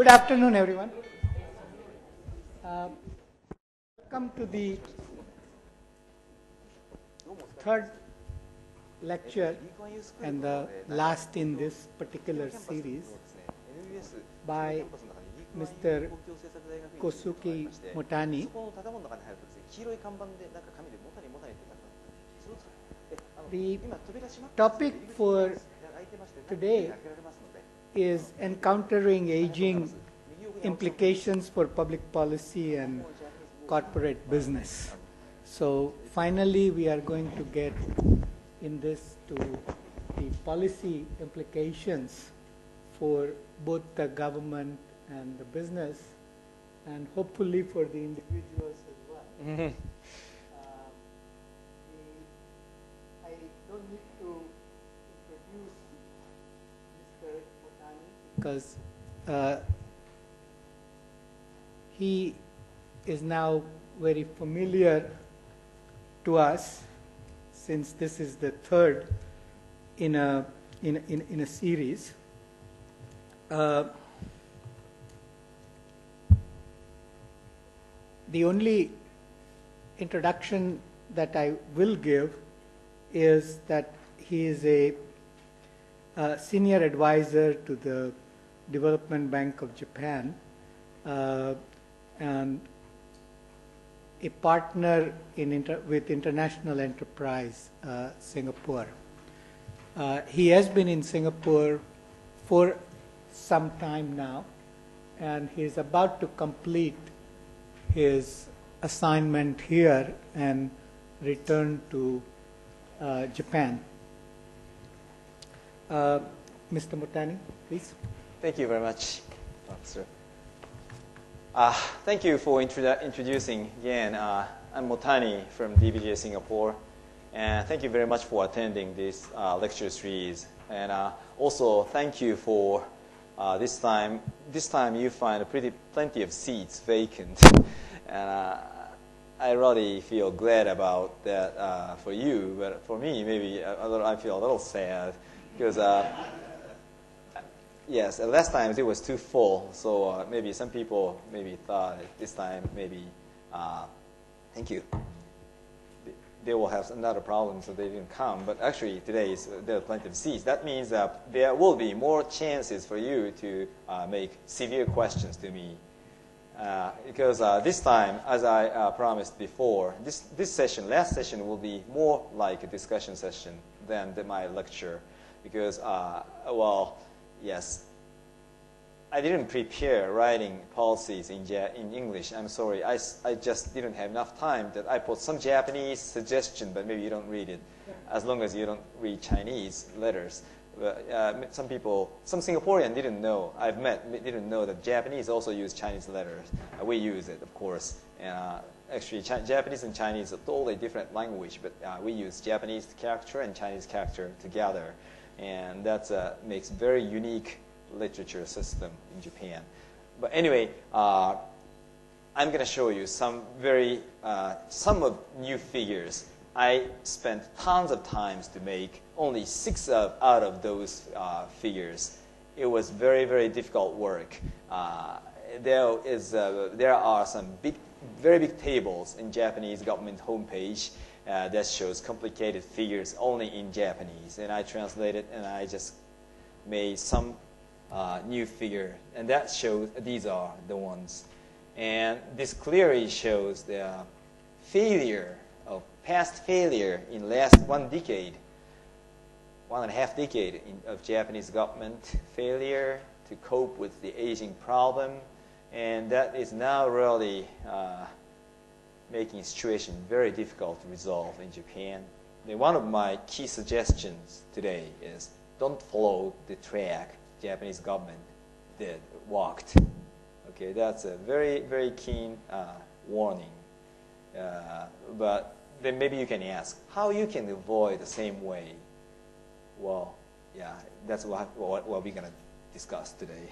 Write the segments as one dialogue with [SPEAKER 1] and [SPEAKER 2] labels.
[SPEAKER 1] Good afternoon, everyone. Welcome to the third lecture and the last in this particular series by Mr. Kosuke Motani. The topic for today is encountering aging implications for public policy and corporate business. So finally we are going to get in this to the policy implications for both the government and the business, and hopefully for the individuals as well.
[SPEAKER 2] Mm-hmm.
[SPEAKER 1] I don't need to introduce Mr. Motani because he is now very familiar to us, since this is the third in a series. The only introduction that I will give is that he is a senior advisor to the Development Bank of Japan and a partner with International Enterprise Singapore. He has been in Singapore for some time now, and he is about to complete his assignment here and return to Japan. Mr. Motani, please.
[SPEAKER 2] Thank you very much, Officer. Thank you for introducing again. I'm Motani from DBJ Singapore, and thank you very much for attending this lecture series. And also thank you for this time. This time you find plenty of seats vacant, and I really feel glad about that for you. But for me, maybe I feel a little sad because. Yes, last time it was too full, so maybe some people maybe thought this time maybe, thank you, they will have another problem, so they didn't come. But actually today there are plenty of seats. That means that there will be more chances for you to make severe questions to me. Because this time, as I promised before, this session, last session, will be more like a discussion session than my lecture. Because, well, yes, I didn't prepare writing policies in English. I'm sorry. I just didn't have enough time. That I put some Japanese suggestion, but maybe you don't read it, as long as you don't read Chinese letters. Some Singaporean didn't know. Didn't know that Japanese also use Chinese letters. We use it, of course. And actually, Japanese and Chinese are totally different language, but we use Japanese character and Chinese character together. And that makes very unique literature system in Japan. But anyway, I'm going to show you some of new figures. I spent tons of times to make only 6 out of those figures. It was very, very difficult work. There are some very big tables in Japanese government homepage that shows complicated figures only in Japanese, and I translated and I just made some new figure, and that shows these are the ones, and this clearly shows the past failure in last 1.5 decade of Japanese government failure to cope with the aging problem, and that is now really making the situation very difficult to resolve in Japan. One of my key suggestions today is don't follow the track Japanese government walked. Okay, that's a very, very keen warning. But then maybe you can ask how you can avoid the same way. Well, yeah, that's what we're going to discuss today.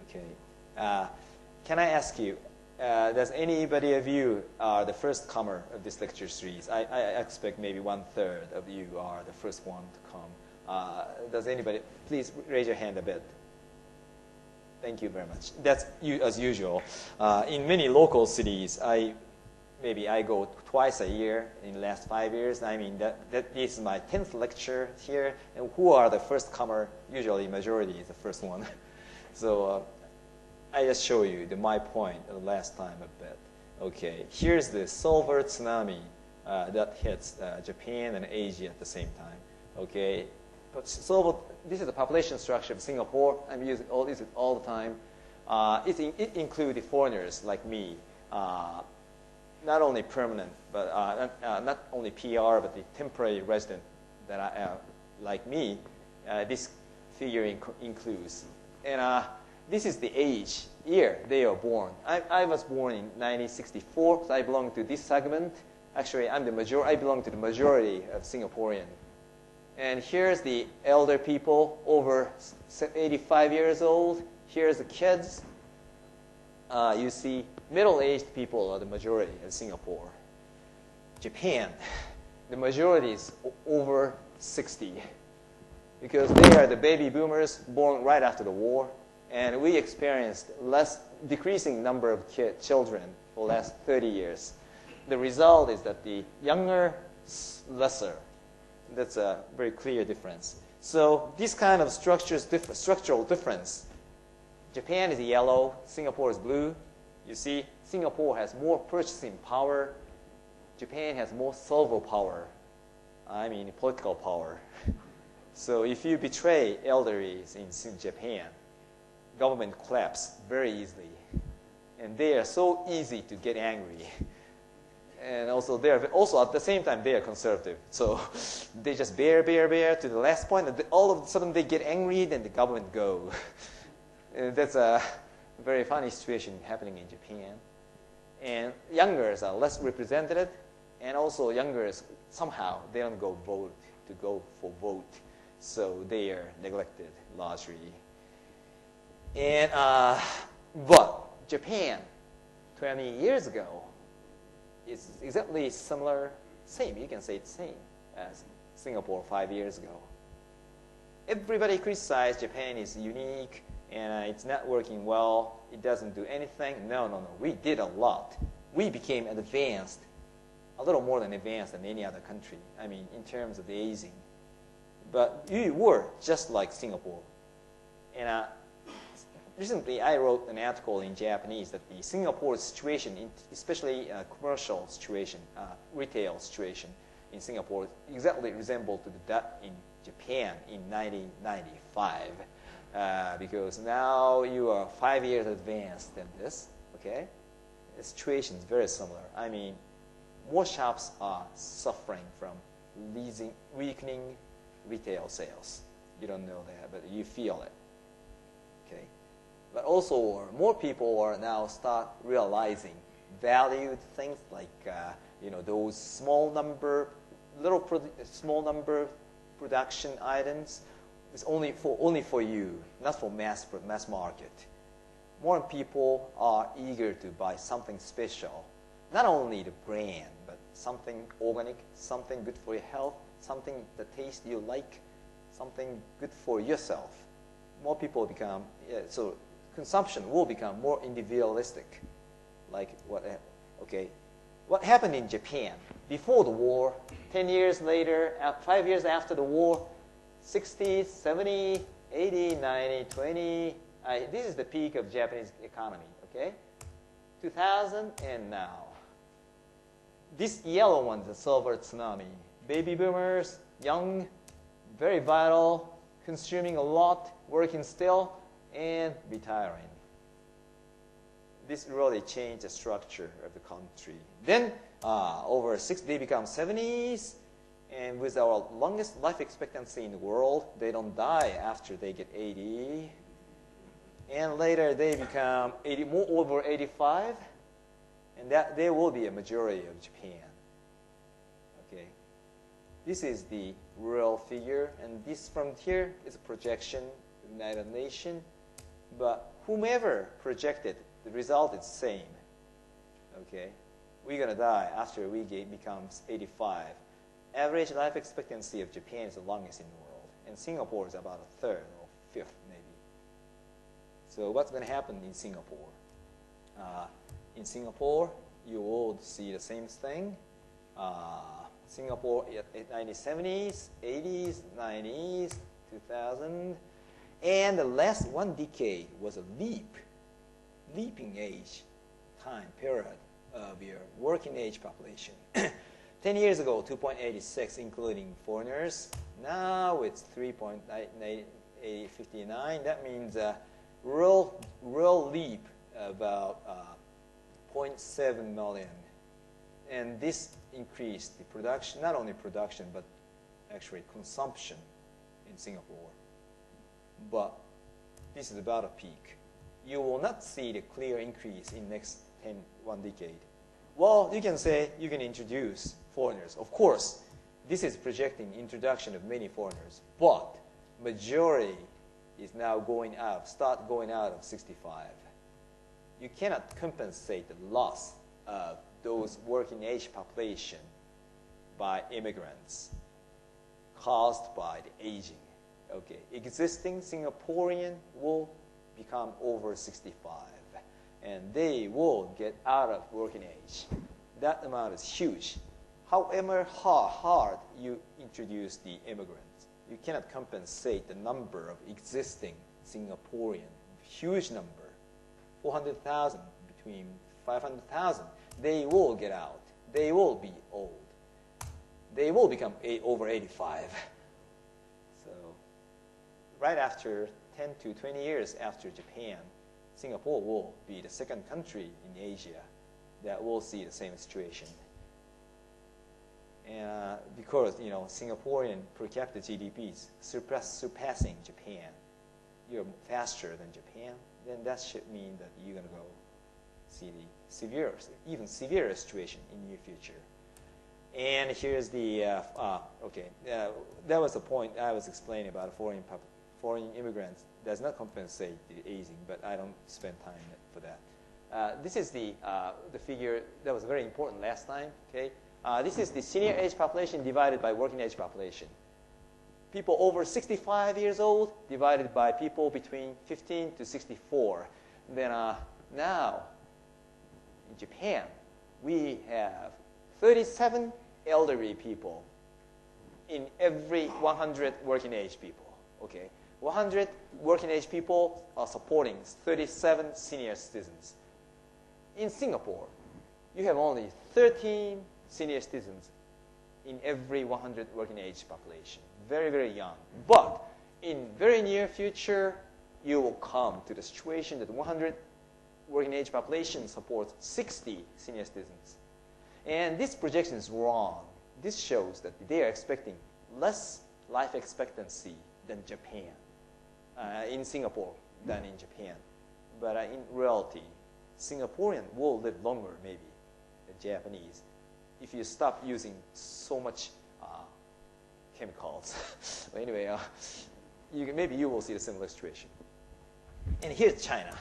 [SPEAKER 2] Okay. Can I ask you, does anybody of you are the first comer of this lecture series? I expect maybe 1/3 of you are the first one to come. Does anybody, please raise your hand a bit. Thank you very much. That's as usual. In many local cities, maybe I go twice a year in the last 5 years. I mean, that is my 10th lecture here. And who are the first comer? Usually, majority is the first one. So I just show you my point of last time a bit. Okay, here's the silver tsunami that hits Japan and Asia at the same time. Okay, but silver, this is the population structure of Singapore. I'm using all this all the time. It includes foreigners like me. Not only permanent, but not only PR, but the temporary resident that like me, this figure includes. And this is the year they are born. I was born in 1964, so I belong to this segment. Actually, I belong to the majority of Singaporean. And here's the elder people over 85 years old. Here's the kids. You see, middle-aged people are the majority in Singapore. Japan, the majority is over 60 because they are the baby boomers born right after the war, and we experienced decreasing number of children for the last 30 years. The result is that the younger, lesser. That's a very clear difference. So this kind of structural difference. Japan is yellow, Singapore is blue. You see, Singapore has more purchasing power. Japan has more silver power. I mean, political power. So if you betray elderlies in Japan, government collapses very easily. And they are so easy to get angry. And also, at the same time, they are conservative. So they just bear to the last point. And all of a sudden, they get angry, then the government go. That's a very funny situation happening in Japan. And youngers are less represented, and also youngers, somehow, they don't go for vote. So they are neglected largely. And, but Japan, 20 years ago, is exactly same, you can say it's same as Singapore 5 years ago. Everybody criticized Japan is unique, and it's not working well, it doesn't do anything. No. We did a lot. We became advanced, a little more than advanced than any other country, I mean, in terms of the aging. But we were just like Singapore. And recently, I wrote an article in Japanese that the Singapore situation, especially commercial situation, retail situation in Singapore, exactly resembled to that in Japan in 1995. Because now you are 5 years advanced than this, okay? The situation is very similar. I mean, more shops are suffering from weakening retail sales. You don't know that, but you feel it, okay? But also, more people are now start realizing valued things like, those small number production items. It's only for you, not for mass market. More people are eager to buy something special, not only the brand, but something organic, something good for your health, something the taste you like, something good for yourself. More people become so consumption will become more individualistic. Like what happened in Japan before the war? 10 years later, 5 years after the war. 60, 70, 80, 90, 20. This is the peak of Japanese economy, okay? 2000 and now. This yellow one is the silver tsunami. Baby boomers, young, very vital, consuming a lot, working still, and retiring. This really changed the structure of the country. Then, over 60, they become 70s. And with our longest life expectancy in the world, they don't die after they get 80. And later they become more over 85. And that there will be a majority of Japan. Okay. This is the real figure. And this from here is a projection of the United Nations. But whomever projected, the result is the same. Okay. We're going to die after we becomes 85. Average life expectancy of Japan is the longest in the world, and Singapore is about a third or fifth, maybe. So what's going to happen in Singapore? In Singapore, you will see the same thing. Singapore in 1970s, 80s, 90s, 2000, and the last one decade was a leaping age time period of your working age population. 10 years ago, 2.86, including foreigners. Now it's 3.59. That means a real leap about 0.7 million. And this increased the production, not only production, but actually consumption in Singapore. But this is about a peak. You will not see the clear increase in next one decade. Well, you can say you can introduce foreigners. Of course, this is projecting introduction of many foreigners, but majority is now start going out of 65. You cannot compensate the loss of those working age population by immigrants caused by the aging. Okay, existing Singaporean will become over 65, and they will get out of working age. That amount is huge. However hard you introduce the immigrants, you cannot compensate the number of existing Singaporean, huge number, 400,000, between 500,000. They will get out. They will be old. They will become over 85. So right after 10 to 20 years after Japan, Singapore will be the second country in Asia that will see the same situation. And because Singaporean per capita GDP is surpassing Japan, you're faster than Japan, then that should mean that you're going to go see the even severe situation in near future. And here's the that was the point I was explaining about foreign immigrants does not compensate the aging, but I don't spend time for that. This is the figure that was very important last time. Okay, this is the senior age population divided by working age population. People over 65 years old divided by people between 15 to 64. Then now in Japan, we have 37 elderly people in every 100 working age people. Okay, 100 working age people are supporting 37 senior citizens. In Singapore, you have only 13 senior citizens in every 100 working age population. Very, very young. But in very near future, you will come to the situation that 100 working age population supports 60 senior citizens. And this projection is wrong. This shows that they are expecting less life expectancy than Japan, in Singapore than in Japan. But in reality, Singaporean will live longer maybe than Japanese if you stop using so much chemicals. Anyway, maybe you will see a similar situation. And here's China.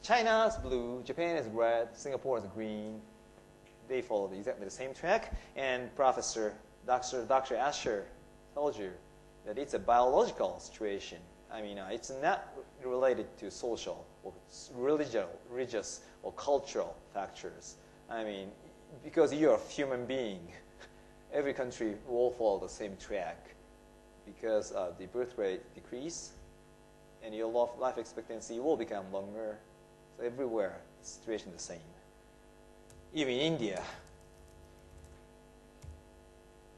[SPEAKER 2] China is blue, Japan is red, Singapore is green. They follow exactly the same track. And Dr. Asher told you that it's a biological situation. I mean, it's not related to social or religious or cultural factors. I mean, because you're a human being, every country will follow the same track because the birth rate decrease and your life expectancy will become longer. So everywhere, the situation is the same. Even in India,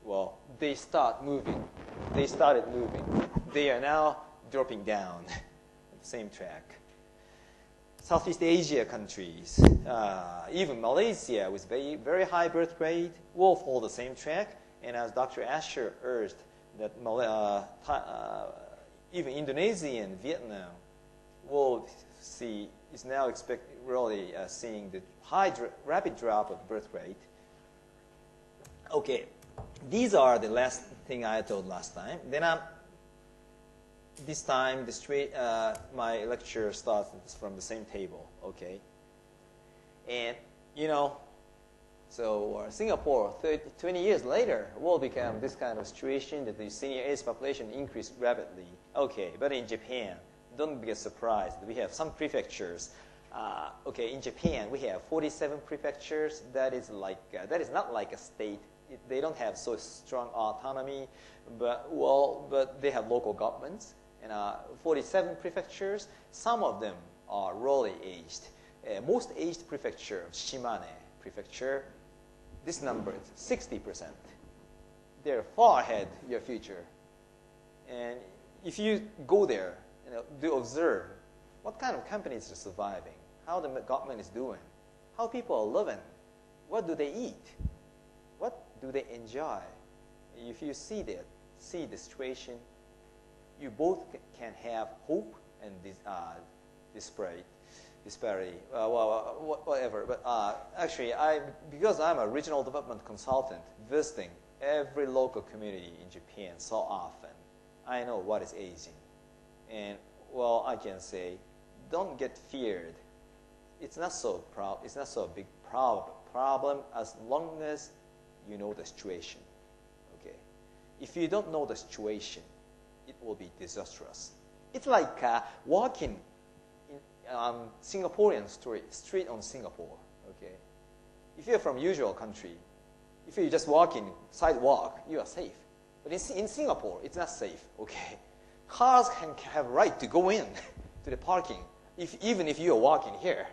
[SPEAKER 2] well, they started moving. They are now dropping down the same track. Southeast Asia countries, even Malaysia with very, very high birth rate will follow the same track. And as Dr. Asher urged, that even Indonesia and Vietnam will see is now seeing the rapid drop of birth rate. Okay, these are the last thing I told last time. Then this time my lecture starts from the same table. Okay, and So Singapore, 20 years later, will become this kind of situation that the senior age population increased rapidly. Okay, but in Japan, don't get surprised. We have some prefectures. Okay, in Japan, we have 47 prefectures. That is not like a state. They don't have so strong autonomy, but they have local governments. And 47 prefectures. Some of them are really aged. Most aged prefecture of Shimane Prefecture, this number is 60%. They're far ahead of your future. And if you go there, do observe what kind of companies are surviving, how the government is doing, how people are living, what do they eat, what do they enjoy. If you see the situation, you both can have hope and disparity, whatever. But actually, because I'm a regional development consultant, visiting every local community in Japan so often, I know what is aging. And I can say, don't get feared. It's not so big problem as long as you know the situation. Okay, if you don't know the situation, it will be disastrous. It's like walking in Singaporean street on Singapore. Okay, if you're from usual country, if you just walk in sidewalk, you are safe. But in Singapore, it's not safe. Okay, cars can have right to go in to the parking, even if you are walking here.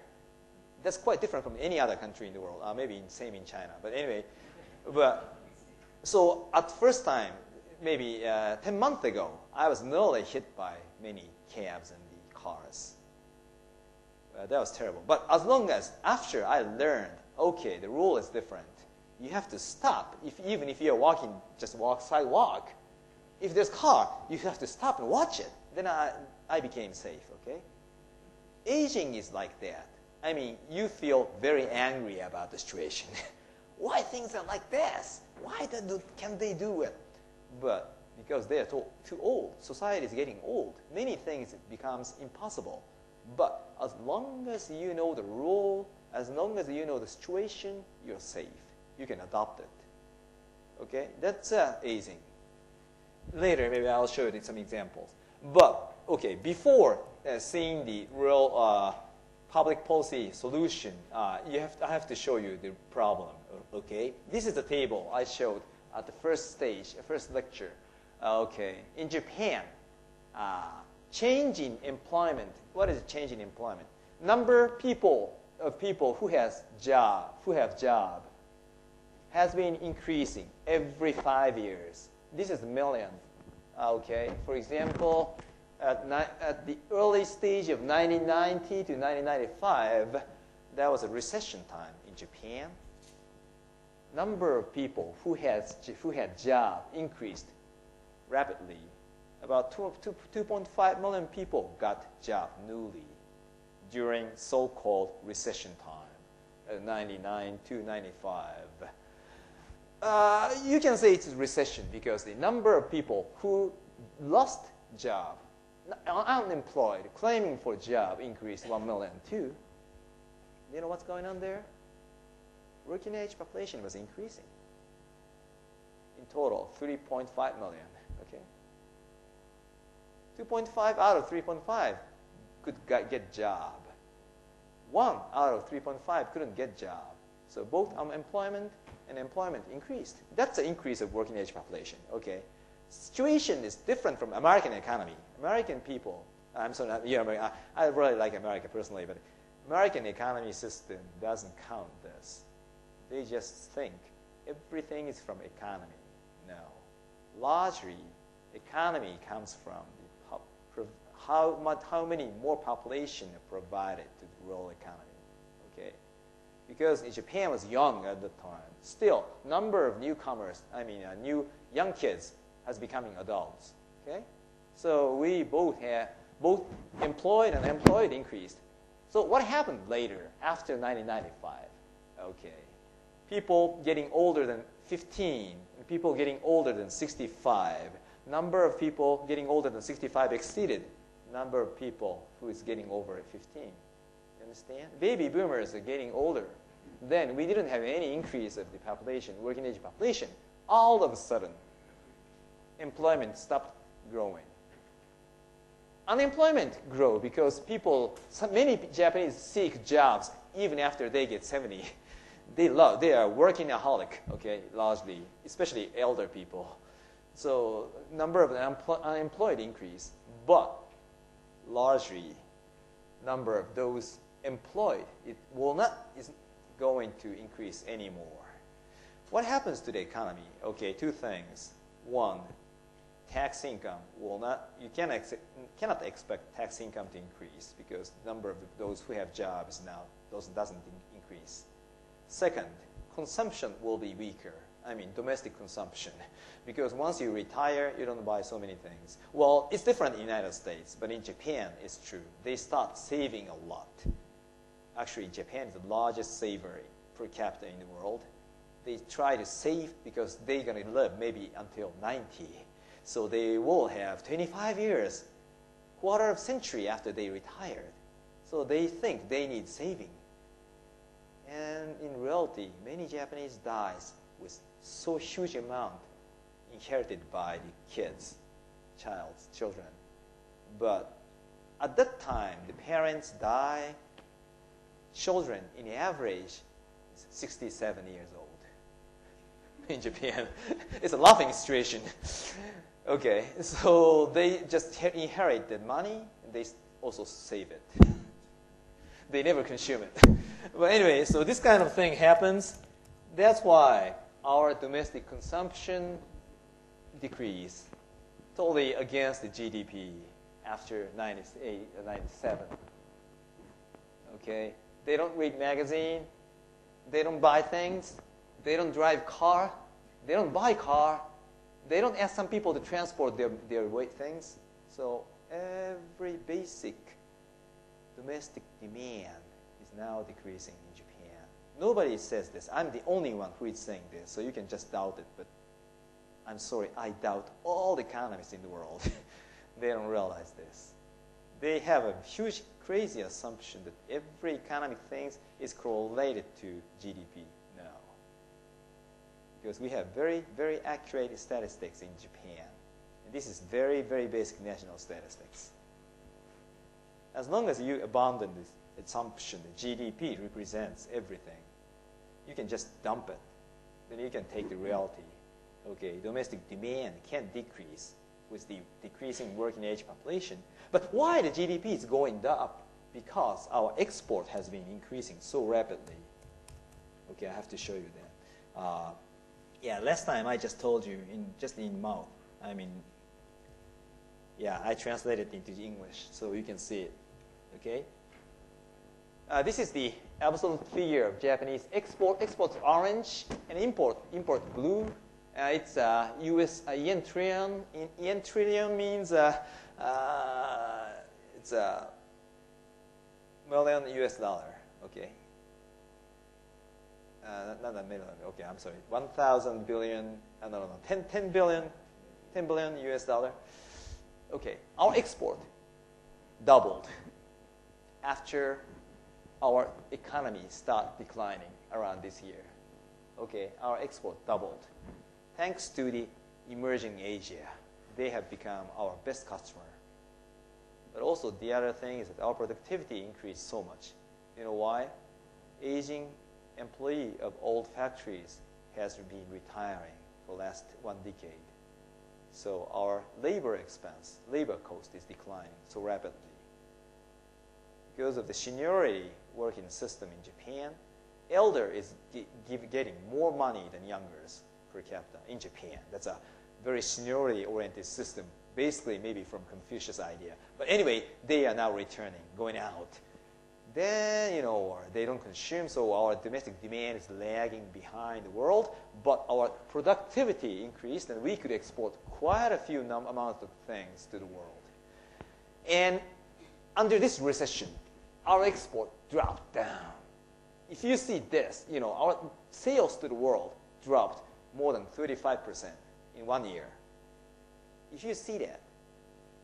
[SPEAKER 2] That's quite different from any other country in the world. Maybe same in China. But anyway, so at first time, maybe 10 months ago, I was nearly hit by many cabs and the cars. That was terrible. But as long as after I learned, okay, the rule is different. You have to stop. Even if you're walking, just walk sidewalk. If there's car, you have to stop and watch it. Then I became safe, okay? Aging is like that. I mean, you feel very angry about the situation. Why things are like this? Why can they do it? But because they are too old, society is getting old, many things becomes impossible. But as long as you know the rule, as long as you know the situation, you're safe. You can adopt it. Okay? That's aging. Later, maybe I'll show you some examples. But, okay, before seeing the real public policy solution, I have to show you the problem. Okay? This is the table I showed at the first stage, first lecture. Okay. In Japan, change in employment. What is change in employment? Number of people who have job has been increasing every 5 years. This is million. Okay. For example, at the early stage of 1990 to 1995, that was a recession time in Japan. Number of people who had job increased rapidly. About 2.5 million people got job newly during so-called recession time, 99 to 95. You can say it's a recession because the number of people who lost job, unemployed, claiming for job increased 1 million too. You know what's going on there? Working age population was increasing. In total, 3.5 million. Okay, 2.5 out of 3.5 could get job. 1 out of 3.5 couldn't get job. So both unemployment and employment increased. That's the increase of working age population. Okay, situation is different from American economy. American people, I'm sorry, I really like America personally, but American economy system doesn't count this. They just think everything is from economy. No. Largely, economy comes from how many more population are provided to the rural economy. Okay? Because Japan was young at the time. Still, number of newcomers, new young kids has becoming adults. Okay? So we both employed and unemployed increased. So what happened later, after 1995? Okay. People getting older than 15, and people getting older than 65. Number of people getting older than 65 exceeded number of people who is getting over 15. You understand? Baby boomers are getting older. then we didn't have any increase of the population, working age population. All of a sudden, employment stopped growing. Unemployment grew because many Japanese seek jobs even after they get 70. They are workaholic, okay, largely, especially elder people. So number of unemployed increase, but largely number of those employed is going to increase anymore. What happens to the economy? Okay, two things. One, tax income you cannot expect tax income to increase because the number of those who have jobs now doesn't increase. Second, consumption will be weaker. I mean, domestic consumption. Because once you retire, you don't buy so many things. Well, it's different in the United States, but in Japan, it's true. They start saving a lot. Actually, Japan is the largest saver per capita in the world. They try to save because they're going to live maybe until 90. So they will have 25 years, quarter of century after they retired. So they think they need saving. And in reality, many Japanese dies with so huge amount inherited by the children. But at that time, the parents die, children in average is 67 years old. In Japan, it's a laughing situation. Okay, so they just inherit the money, and they also save it. They never consume it. But anyway, so this kind of thing happens. That's why our domestic consumption decreased totally against the GDP after 98 or 97. Okay, they don't read magazine. They don't buy things. They don't drive car. They don't buy car. They don't ask some people to transport their weight things. So every basic domestic demand is now decreasing in Japan. Nobody says this. I'm the only one who is saying this, so you can just doubt it. But I'm sorry, I doubt all the economists in the world. They don't realize this. They have a huge, crazy assumption that every economic thing is correlated to GDP now. Because we have very, very accurate statistics in Japan. And this is very, very basic national statistics. As long as you abandon this assumption that GDP represents everything, you can just dump it. Then you can take the reality. Okay, domestic demand can decrease with the decreasing working age population. But why the GDP is going up? Because our export has been increasing so rapidly. Okay, I have to show you that. Yeah, last time I just told you just in mouth. I mean, yeah, I translated it into English so you can see it. Okay. This is the absolute figure of Japanese export. Exports orange and import blue. It's U.S. Yen trillion. Yen trillion means it's a million U.S. dollar. Okay. Not a million. Okay, I'm sorry. 1,000 billion. No. 10 billion U.S. dollar. Okay, our export doubled after our economy started declining around this year. Okay, our export doubled. Thanks to the emerging Asia, they have become our best customer. But also the other thing is that our productivity increased so much. You know why? Aging employee of old factories has been retiring for the last 1 decade. So our labor cost is declining so rapidly. Because of the seniority working system in Japan, elder is getting more money than youngers per capita in Japan. That's a very seniority-oriented system, basically maybe from Confucius' idea. But anyway, they are now returning, going out. Then, they don't consume, so our domestic demand is lagging behind the world, but our productivity increased, and we could export quite a few amount of things to the world. And under this recession, our export dropped down. If you see this, our sales to the world dropped more than 35% in 1 year. If you see that,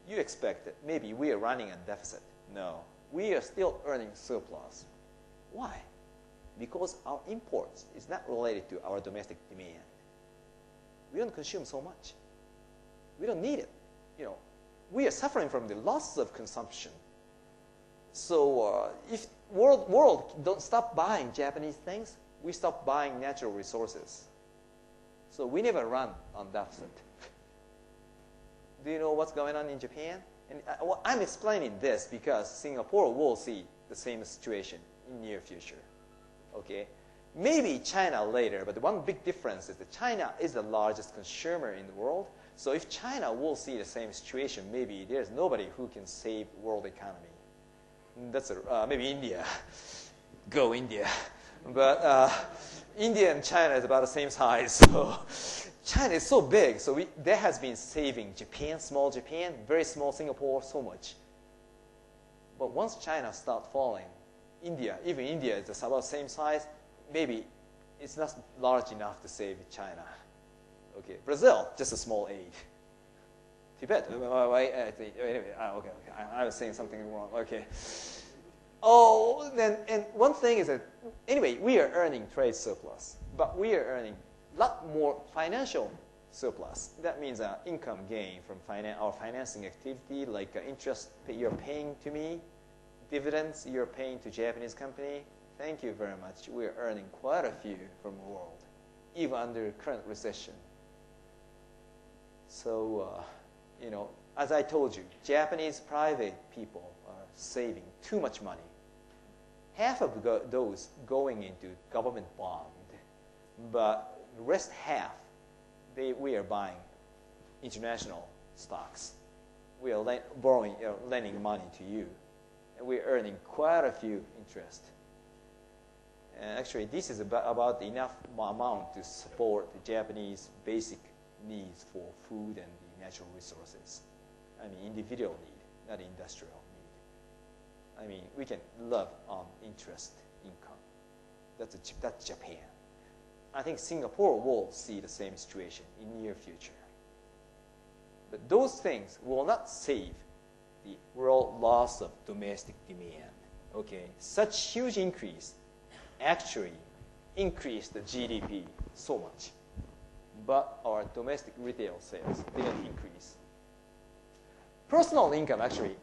[SPEAKER 2] you expect that maybe we are running a deficit. No. We are still earning surplus. Why? because our imports is not related to our domestic demand. We don't consume so much. We don't need it. We are suffering from the loss of consumption. So if world don't stop buying Japanese things, we stop buying natural resources. So we never run on deficit. Do you know what's going on in Japan? And I'm explaining this because Singapore will see the same situation in near future. Okay, maybe China later, but the one big difference is that China is the largest consumer in the world. So if China will see the same situation, maybe there's nobody who can save world economy. That's maybe India. Go India. But India and China is about the same size. So China is so big. So that has been saving Japan, small Japan, very small Singapore, so much. But once China starts falling, even India is about the same size, maybe it's not large enough to save China. Okay, Brazil, just a small aid. Tibet, anyway, okay, I was saying something wrong. Okay. Oh, and one thing is that, anyway, we are earning trade surplus, but we are earning a lot more financial surplus. That means income gain from our financing activity, like interest you're paying to me, dividends you're paying to Japanese company. Thank you very much. We're earning quite a few from the world, even under current recession. So, as I told you, Japanese private people are saving too much money. Half of those going into government bond, but the rest half, we are buying international stocks. We are lending money to you, and we're earning quite a few interest. And actually, this is about enough amount to support the Japanese basic needs for food and the natural resources. I mean, individual need, not industrial need. I mean, we can live on interest income. That's Japan. I think Singapore will see the same situation in near future. But those things will not save the world loss of domestic demand. Okay, such huge increase actually increased the GDP so much. But our domestic retail sales didn't increase. Personal income actually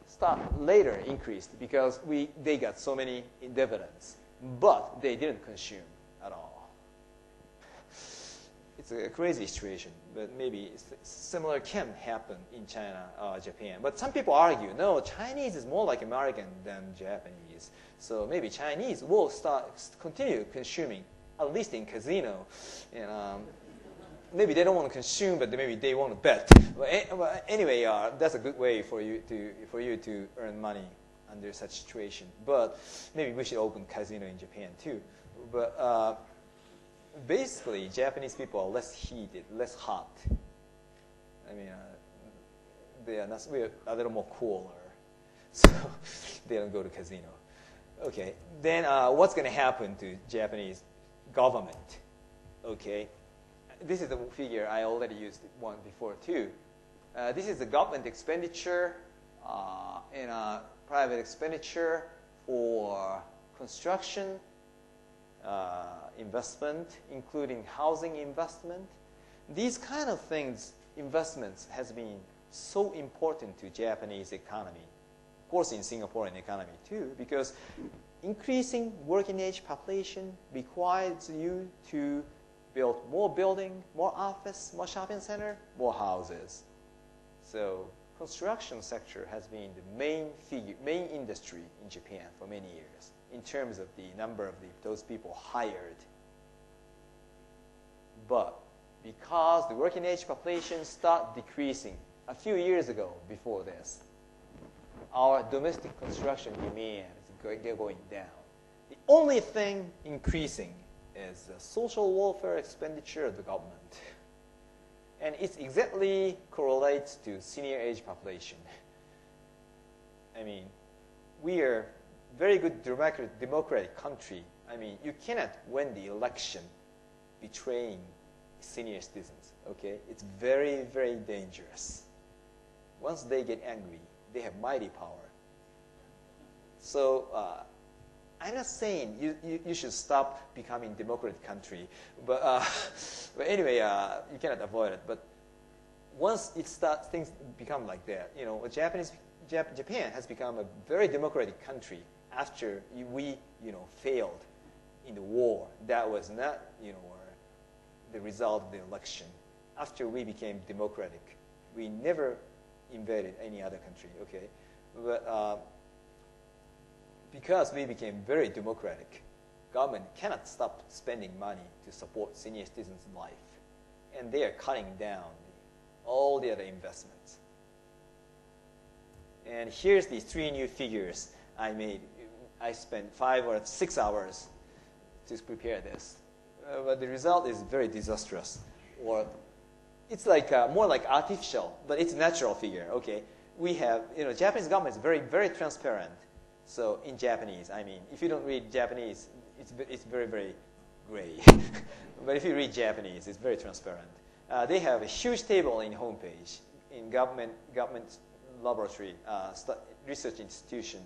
[SPEAKER 2] later increased because they got so many dividends, but they didn't consume at all. It's a crazy situation, but maybe similar can happen in China or Japan. But some people argue, no, Chinese is more like American than Japanese. So maybe Chinese will continue consuming, at least in casino. And, maybe they don't want to consume, but maybe they want to bet. But anyway, that's a good way for you to earn money under such situation. But maybe we should open casino in Japan too. But basically, Japanese people are less heated, less hot. I mean, we're a little more cooler, so they don't go to casino. Okay, then what's going to happen to Japanese government? Okay. This is the figure I already used one before too. This is the government expenditure and private expenditure for construction, investment, including housing investment. These kind of things, investments, has been so important to Japanese economy. Of course, in Singaporean economy too, because increasing working age population requires you to build more building, more office, more shopping center, more houses. So construction sector has been the main industry in Japan for many years in terms of the number of those people hired. But because the working age population started decreasing a few years ago before this, our domestic construction demand is going down. The only thing increasing is the social welfare expenditure of the government. And it exactly correlates to senior age population. I mean, we are a very good democratic country. I mean, you cannot win the election betraying senior citizens, okay? It's very, very dangerous. Once they get angry, they have mighty power. So I'm not saying you should stop becoming democratic country, but but anyway, you cannot avoid it. But once things become like that, Japan has become a very democratic country after we failed in the war. That was not the result of the election. After we became democratic, we never invaded any other country. Okay, but because we became very democratic, government cannot stop spending money to support senior citizens' life, and they are cutting down all the other investments. And here's the 3 new figures I made. I spent 5 or 6 hours to prepare this, but the result is very disastrous. Or it's like more like artificial, but it's natural figure. Okay, we have Japanese government is very, very transparent. So in Japanese, I mean, if you don't read Japanese, it's very, very gray. But if you read Japanese, it's very transparent. They have a huge table in homepage in government laboratory research institution,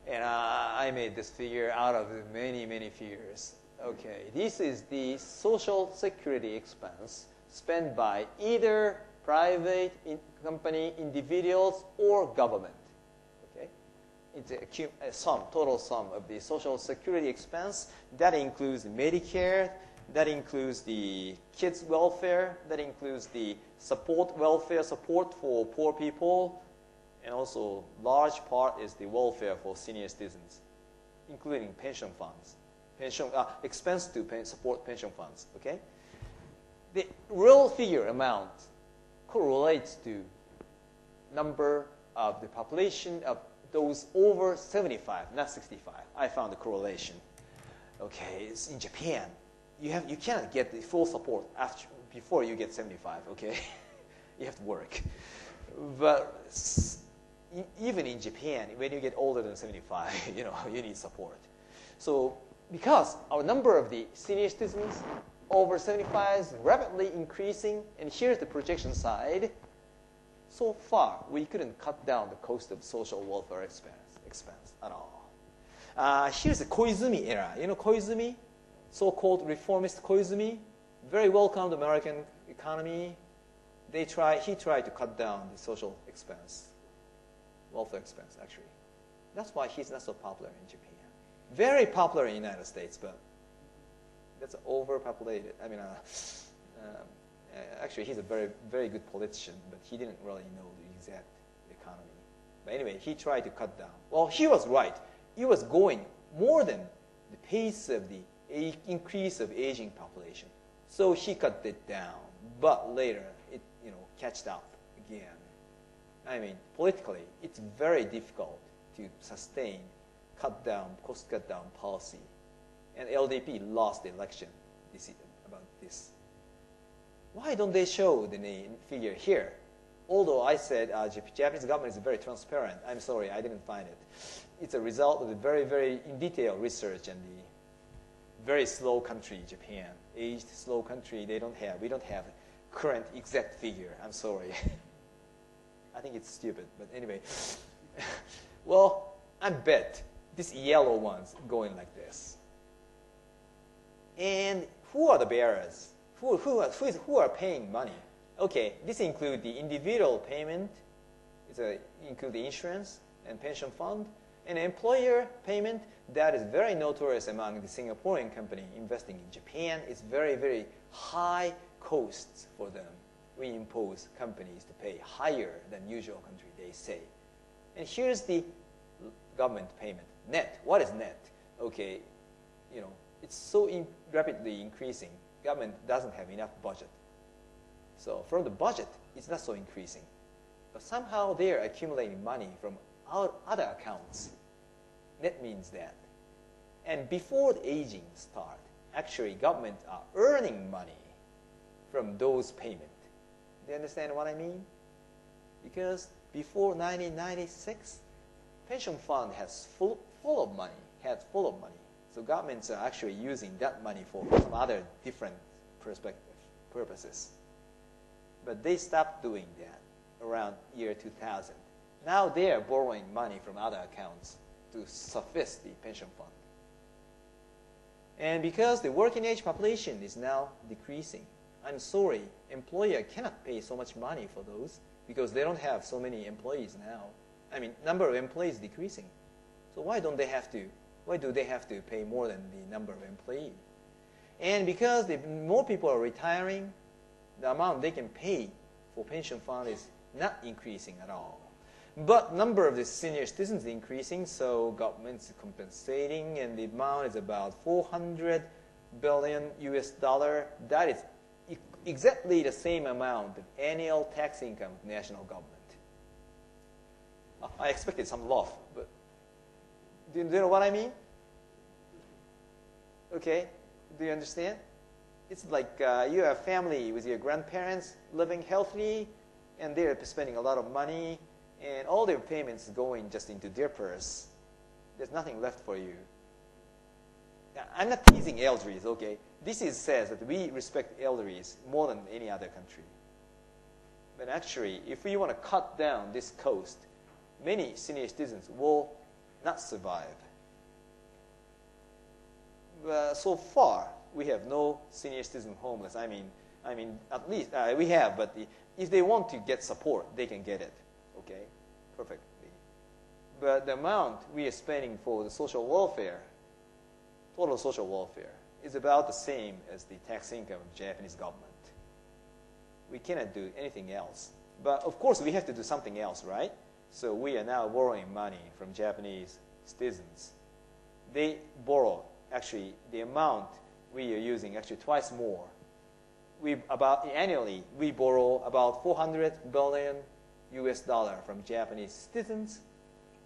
[SPEAKER 2] and I made this figure out of many, many figures. Okay, this is the social security expense spent by either private company, individuals, or government. Okay, it's a total sum of the social security expense. That includes Medicare, that includes the kids' welfare, that includes the welfare support for poor people, and also large part is the welfare for senior citizens, including pension funds. Expense to support pension funds, okay? The real figure amount correlates to number of the population of those over 75, not 65. I found the correlation. Okay, it's in Japan. You cannot get the full support before you get 75, okay? You have to work. But even in Japan, when you get older than 75, you need support. So because our number of the senior citizens over 75 is rapidly increasing, and here's the projection side, so far we couldn't cut down the cost of social welfare expense at all. Here's the Koizumi era. You know Koizumi? So-called reformist Koizumi, very welcomed American economy. He tried to cut down the social expense, welfare expense, actually. That's why he's not so popular in Japan. Very popular in the United States, but that's overpopulated. I mean, actually, he's a very, very good politician, but he didn't really know the exact economy. But anyway, he tried to cut down. Well, he was right. He was going more than the pace of the increase of aging population. So he cut it down, but later it catched up again. I mean, politically, it's very difficult to sustain cost cut down policy. And LDP lost the election about this. Why don't they show the figure here? Although I said Japanese government is very transparent. I'm sorry, I didn't find it. It's a result of the very, very in detail research and the very slow country, Japan. Aged, slow country, we don't have current exact figure. I'm sorry. I think it's stupid, but anyway. Well, I bet this yellow one's going like this. And who are the bearers? Who are paying money? Okay, this includes the individual payment. Include the insurance and pension fund. And employer payment, that is very notorious among the Singaporean company investing in Japan. It's very, very high costs for them. We impose companies to pay higher than usual country, they say. And here's the government payment. Net. What is net? Okay, it's so rapidly increasing. Government doesn't have enough budget. So from the budget, it's not so increasing. But somehow they're accumulating money from other accounts. Net means that. And before the aging start, actually governments are earning money from those payments. Do you understand what I mean? Because before 1996, pension fund has full of money. So governments are actually using that money for some other different purposes. But they stopped doing that around year 2000. Now they are borrowing money from other accounts to suffice the pension fund. And because the working age population is now decreasing, I'm sorry, employer cannot pay so much money for those because they don't have so many employees now. I mean, number of employees decreasing. So why do they have to pay more than the number of employees? And because more people are retiring, the amount they can pay for pension fund is not increasing at all. But number of the senior citizens is increasing, so government's compensating, and the amount is about 400 billion US dollar. That is exactly the same amount of annual tax income of national government. I expected some laugh, but do you know what I mean? Okay, do you understand? It's like you have a family with your grandparents living healthily, and they're spending a lot of money, and all their payments going just into their purse. There's nothing left for you. I'm not teasing elderlies, okay? This says that we respect elderlies more than any other country. But actually, if we want to cut down this cost, many senior citizens will not survive. So far, we have no senior citizen homeless. I mean, at least we have, but if they want to get support, they can get it. Okay, perfectly. But the amount we are spending for the social welfare, total social welfare, is about the same as the tax income of the Japanese government. We cannot do anything else. But of course, we have to do something else, right? So we are now borrowing money from Japanese citizens. They borrow, actually, the amount we are using actually twice more. Annually, we borrow about 400 billion US dollar from Japanese citizens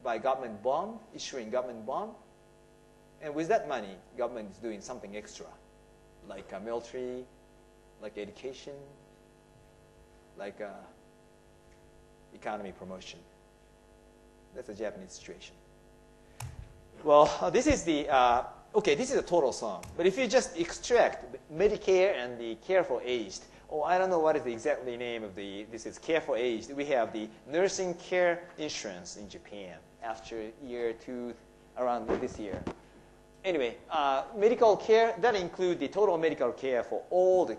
[SPEAKER 2] by government bond, issuing government bond. And with that money, government is doing something extra, like military, like education, like economy promotion. That's the Japanese situation. Well, this is the, this is a total sum. But if you just extract Medicare and the care for aged, I don't know what is the exact name of this is care for aged. We have the nursing care insurance in Japan after year 2, around this year. Anyway, medical care, that includes the total medical care for all the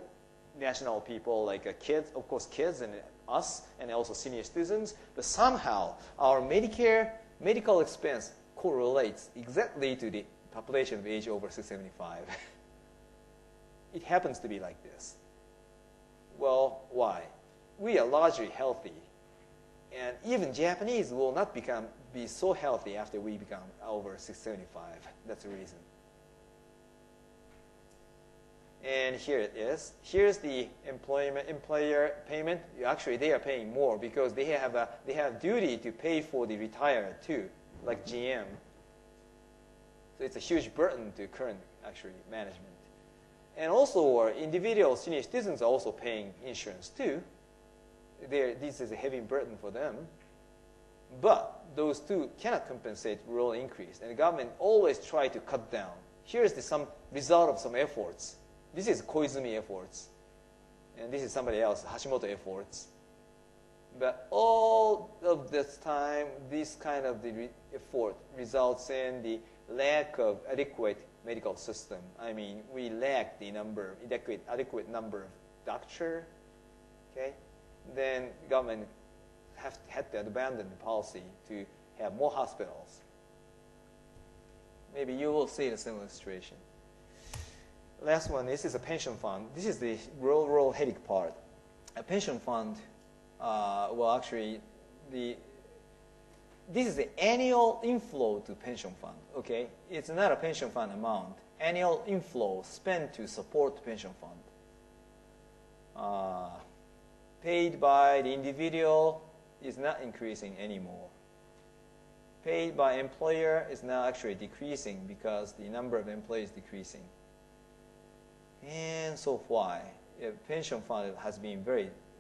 [SPEAKER 2] national people, like kids, of course, kids and us, and also senior citizens. But somehow, our Medicare medical expense correlates exactly to the population of age over 675. It happens to be like this. Well, why? We are largely healthy. And even Japanese will not be so healthy after we become over 675. That's the reason. And here it is. Here's the employer payment. Actually, they are paying more because they have duty to pay for the retired too, like GM. So it's a huge burden to current actually management. And also, individual senior citizens are also paying insurance too. This is a heavy burden for them. But those two cannot compensate real increase. And the government always try to cut down. Here's some result of some efforts. This is Koizumi efforts. And this is somebody else, Hashimoto efforts. But all of this time, this kind of the effort results in the lack of adequate medical system. I mean, we lack the adequate number of doctors. Okay, then government had to abandon the policy to have more hospitals. Maybe you will see a similar situation. Last one, this is a pension fund. This is the real headache part. A pension fund, this is the annual inflow to pension fund, okay? It's not a pension fund amount. Annual inflow spent to support the pension fund. Paid by the individual is not increasing anymore. Paid by employer is now actually decreasing because the number of employees is decreasing. And so why? The pension fund has been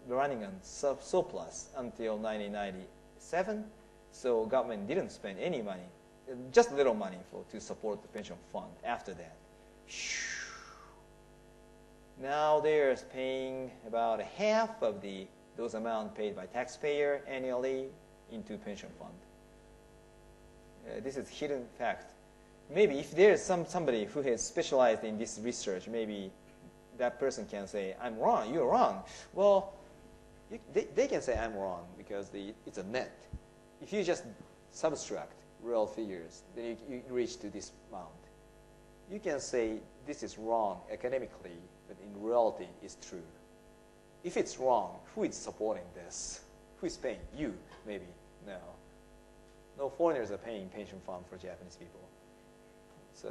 [SPEAKER 2] running on surplus until 1997. So government didn't spend any money, just little money to support the pension fund after that. Now they're paying about half of those amounts paid by taxpayer annually into pension fund. This is hidden fact. maybe if there's somebody who has specialized in this research, maybe that person can say, I'm wrong, you're wrong. Well, they can say I'm wrong because it's a net. If you just subtract real figures, then you reach to this amount. You can say this is wrong academically, but in reality it's true. If it's wrong, who is supporting this? Who is paying? You, maybe. No. No foreigners are paying pension fund for Japanese people. So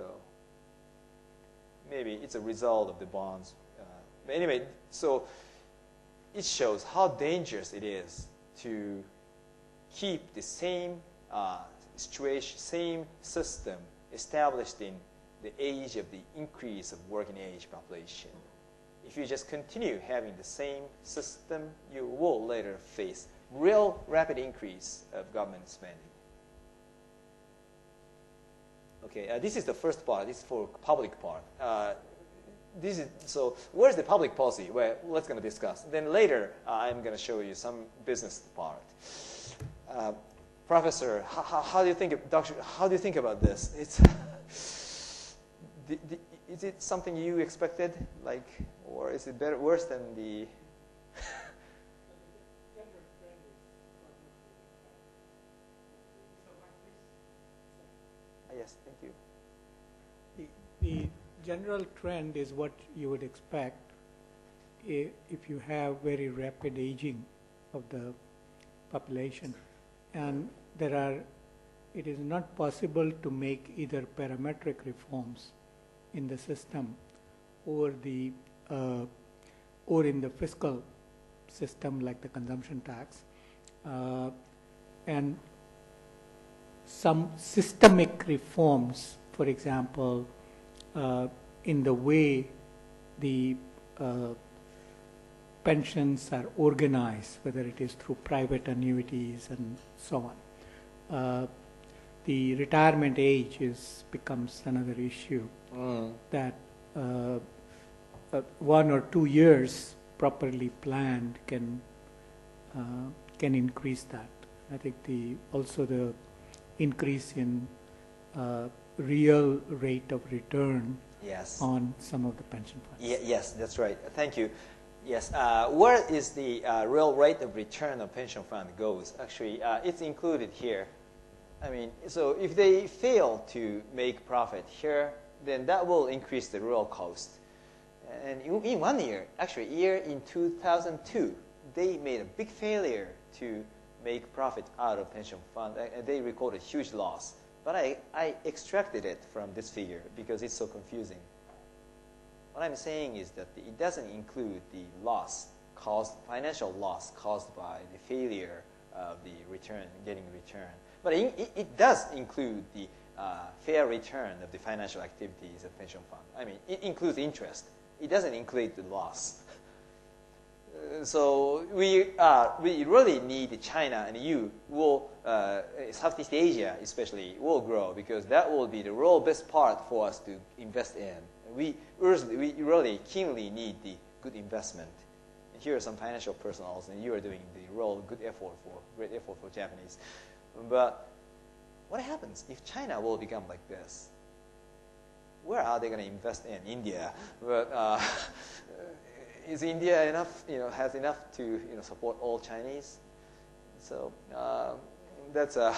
[SPEAKER 2] maybe it's a result of the bonds. But anyway, so it shows how dangerous it is to keep the same situation, same system established in the age of the increase of working age population. If you just continue having the same system, you will later face real rapid increase of government spending. Okay, this is the first part. This is for public part. So where's the public policy? Well, let's going to discuss. Then later, I'm going to show you some business part. Professor, how do you think, Doctor? How do you think about this? It's is it something you expected, like, or is it better, worse than the? Yes, thank you.
[SPEAKER 1] The general trend is what you would expect if you have very rapid aging of the population. And it is not possible to make either parametric reforms in the system or in the fiscal system like the consumption tax, and some systemic reforms, for example, in the way the pensions are organized, whether it is through private annuities and so on. The retirement age becomes another issue that 1 or 2 years properly planned can increase that. I think also the increase in real rate of return on some of the pension funds.
[SPEAKER 2] Yes, that's right. Thank you. Yes, where is the real rate of return of pension fund goes? Actually, it's included here. I mean, so if they fail to make profit here, then that will increase the real cost. And in 1 year, actually, in 2002, they made a big failure to make profit out of pension fund, and they recorded huge loss. But I extracted it from this figure because it's so confusing. What I'm saying is that it doesn't include the financial loss caused by the failure of the return, getting return. But it does include the fair return of the financial activities of pension fund. I mean, it includes interest. It doesn't include the loss. So we really need China and EU Southeast Asia especially will grow because that will be the real best part for us to invest in. We really keenly need the good investment. And here are some financial personnels, and you are doing the real great effort for Japanese. But what happens if China will become like this? Where are they going to invest in? India. But is India enough? Has enough to support all Chinese? So that's a.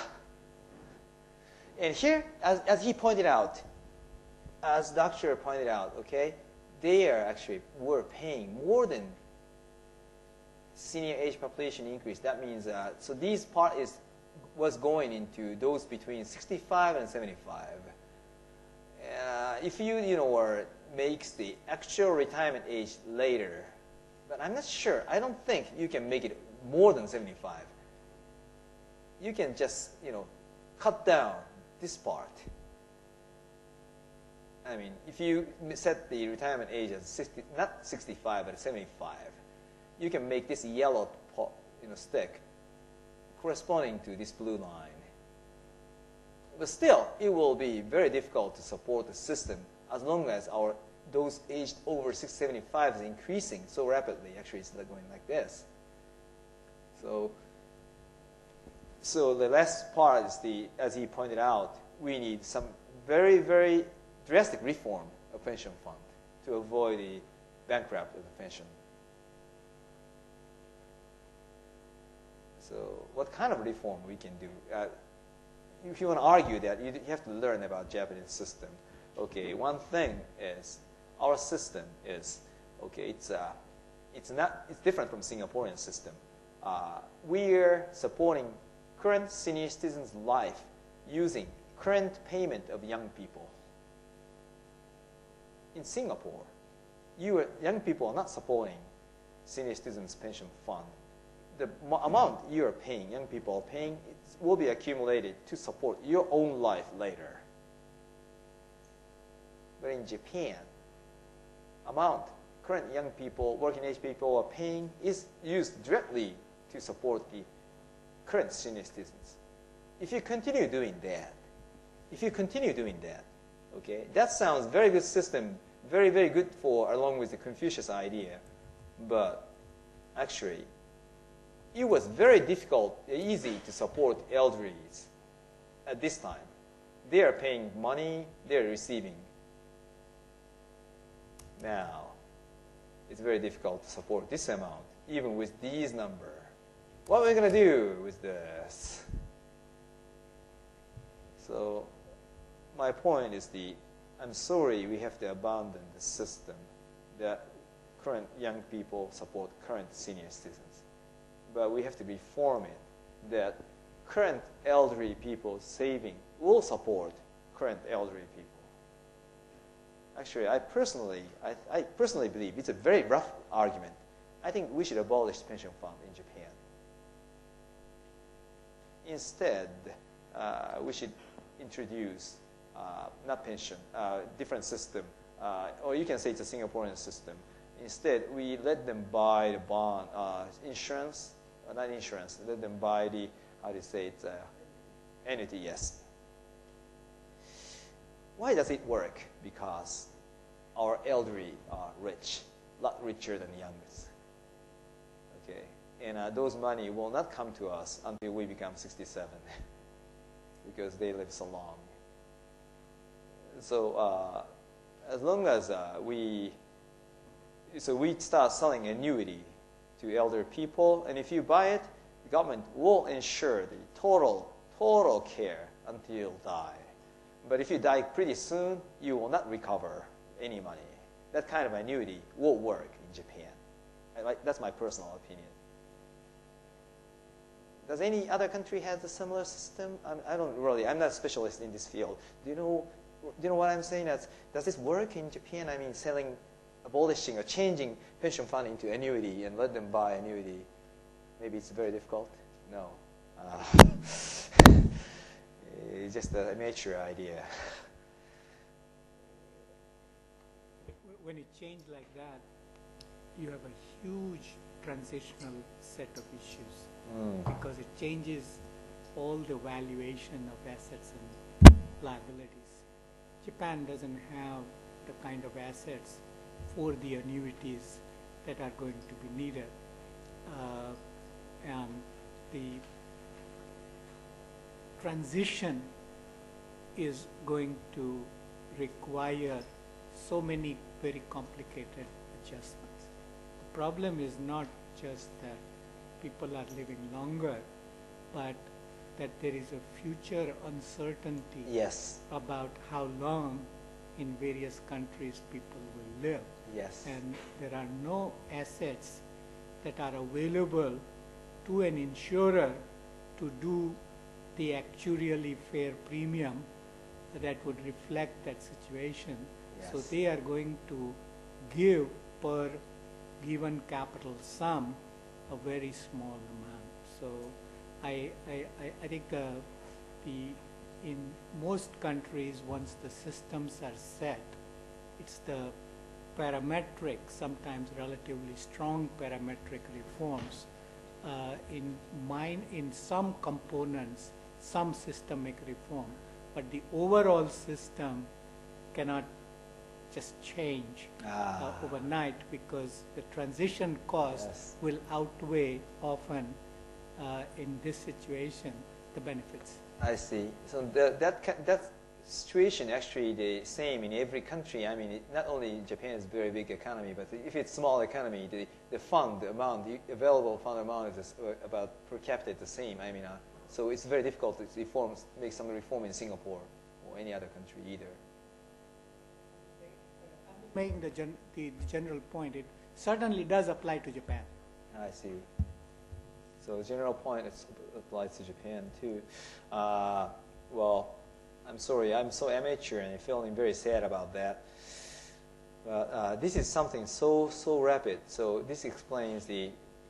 [SPEAKER 2] And here, as he pointed out, as Doctor pointed out, okay, they were paying more than senior age population increase. That means so this part was going into those between 65 and 75. If you makes the actual retirement age later, but I'm not sure. I don't think you can make it more than 75. You can just cut down this part. I mean, if you set the retirement age as 60, not 65 but 75, you can make this yellow stick corresponding to this blue line. But still, it will be very difficult to support the system as long as those aged over 675 is increasing so rapidly. Actually, it's going like this. So the last part is as he pointed out, we need some very, very drastic reform of pension fund to avoid the bankrupt of the pension. So what kind of reform we can do? If you want to argue that, you have to learn about Japanese system. Okay, one thing is our system is, okay, it's different from Singaporean system. We're supporting current senior citizens' life using current payment of young people. In Singapore, young people are not supporting senior citizens' pension fund. The amount you are paying, young people are paying, it will be accumulated to support your own life later. But in Japan, amount current young people, working age people are paying is used directly to support the current senior citizens. If you continue doing that, okay, that sounds very good system, very, very good for along with the Confucius idea, but actually, it was very difficult, easy to support elderlies at this time. They are paying money, they are receiving. Now, it's very difficult to support this amount, even with these numbers. What are we going to do with this? So, my point is I'm sorry we have to abandon the system that current young people support current senior citizens. But we have to reform it that current elderly people saving will support current elderly people. Actually, I personally believe it's a very rough argument. I think we should abolish pension fund in Japan. Instead, we should introduce not pension, different system, or you can say it's a Singaporean system. Instead, we let them buy the bond, insurance, not insurance, let them buy the, how do you say it, annuity, yes. Why does it work? Because our elderly are rich, a lot richer than the youngest. Okay, and those money will not come to us until we become 67 because they live so long. So as long as we start selling annuity to elder people, and if you buy it, the government will ensure the total care until you die. But if you die pretty soon, you will not recover any money. That kind of annuity will work in Japan. That's my personal opinion. Does any other country have a similar system? I'm not a specialist in this field. Do you know what I'm saying? Does this work in Japan? I mean, abolishing or changing pension fund into annuity and let them buy annuity. Maybe it's very difficult? No. It's just a mature idea.
[SPEAKER 1] When you change like that, you have a huge transitional set of issues because it changes all the valuation of assets and liabilities. Japan doesn't have the kind of assets for the annuities that are going to be needed. And the transition is going to require so many very complicated adjustments. The problem is not just that people are living longer, but that there is a future uncertainty about how long in various countries people will live. And there are no assets that are available to an insurer to do the actuarially fair premium that would reflect that situation. So they are going to give per given capital sum a very small amount. So I think in most countries, once the systems are set, it's the parametric, sometimes relatively strong parametric reforms in some components, some systemic reform, but the overall system cannot just change overnight because the transition cost will outweigh often in this situation the benefits.
[SPEAKER 2] I see. So that situation actually the same in every country. I mean, not only Japan is a very big economy, but if it's small economy, the fund, the amount, the available fund amount is about per capita the same. I mean, so it's very difficult to make some reform in Singapore or any other country either.
[SPEAKER 1] Making the general point, it certainly does apply to Japan.
[SPEAKER 2] I see. So general point applies to Japan too. Well, I'm sorry, I'm so amateur and I'm feeling very sad about that. But this is something so rapid. So this explains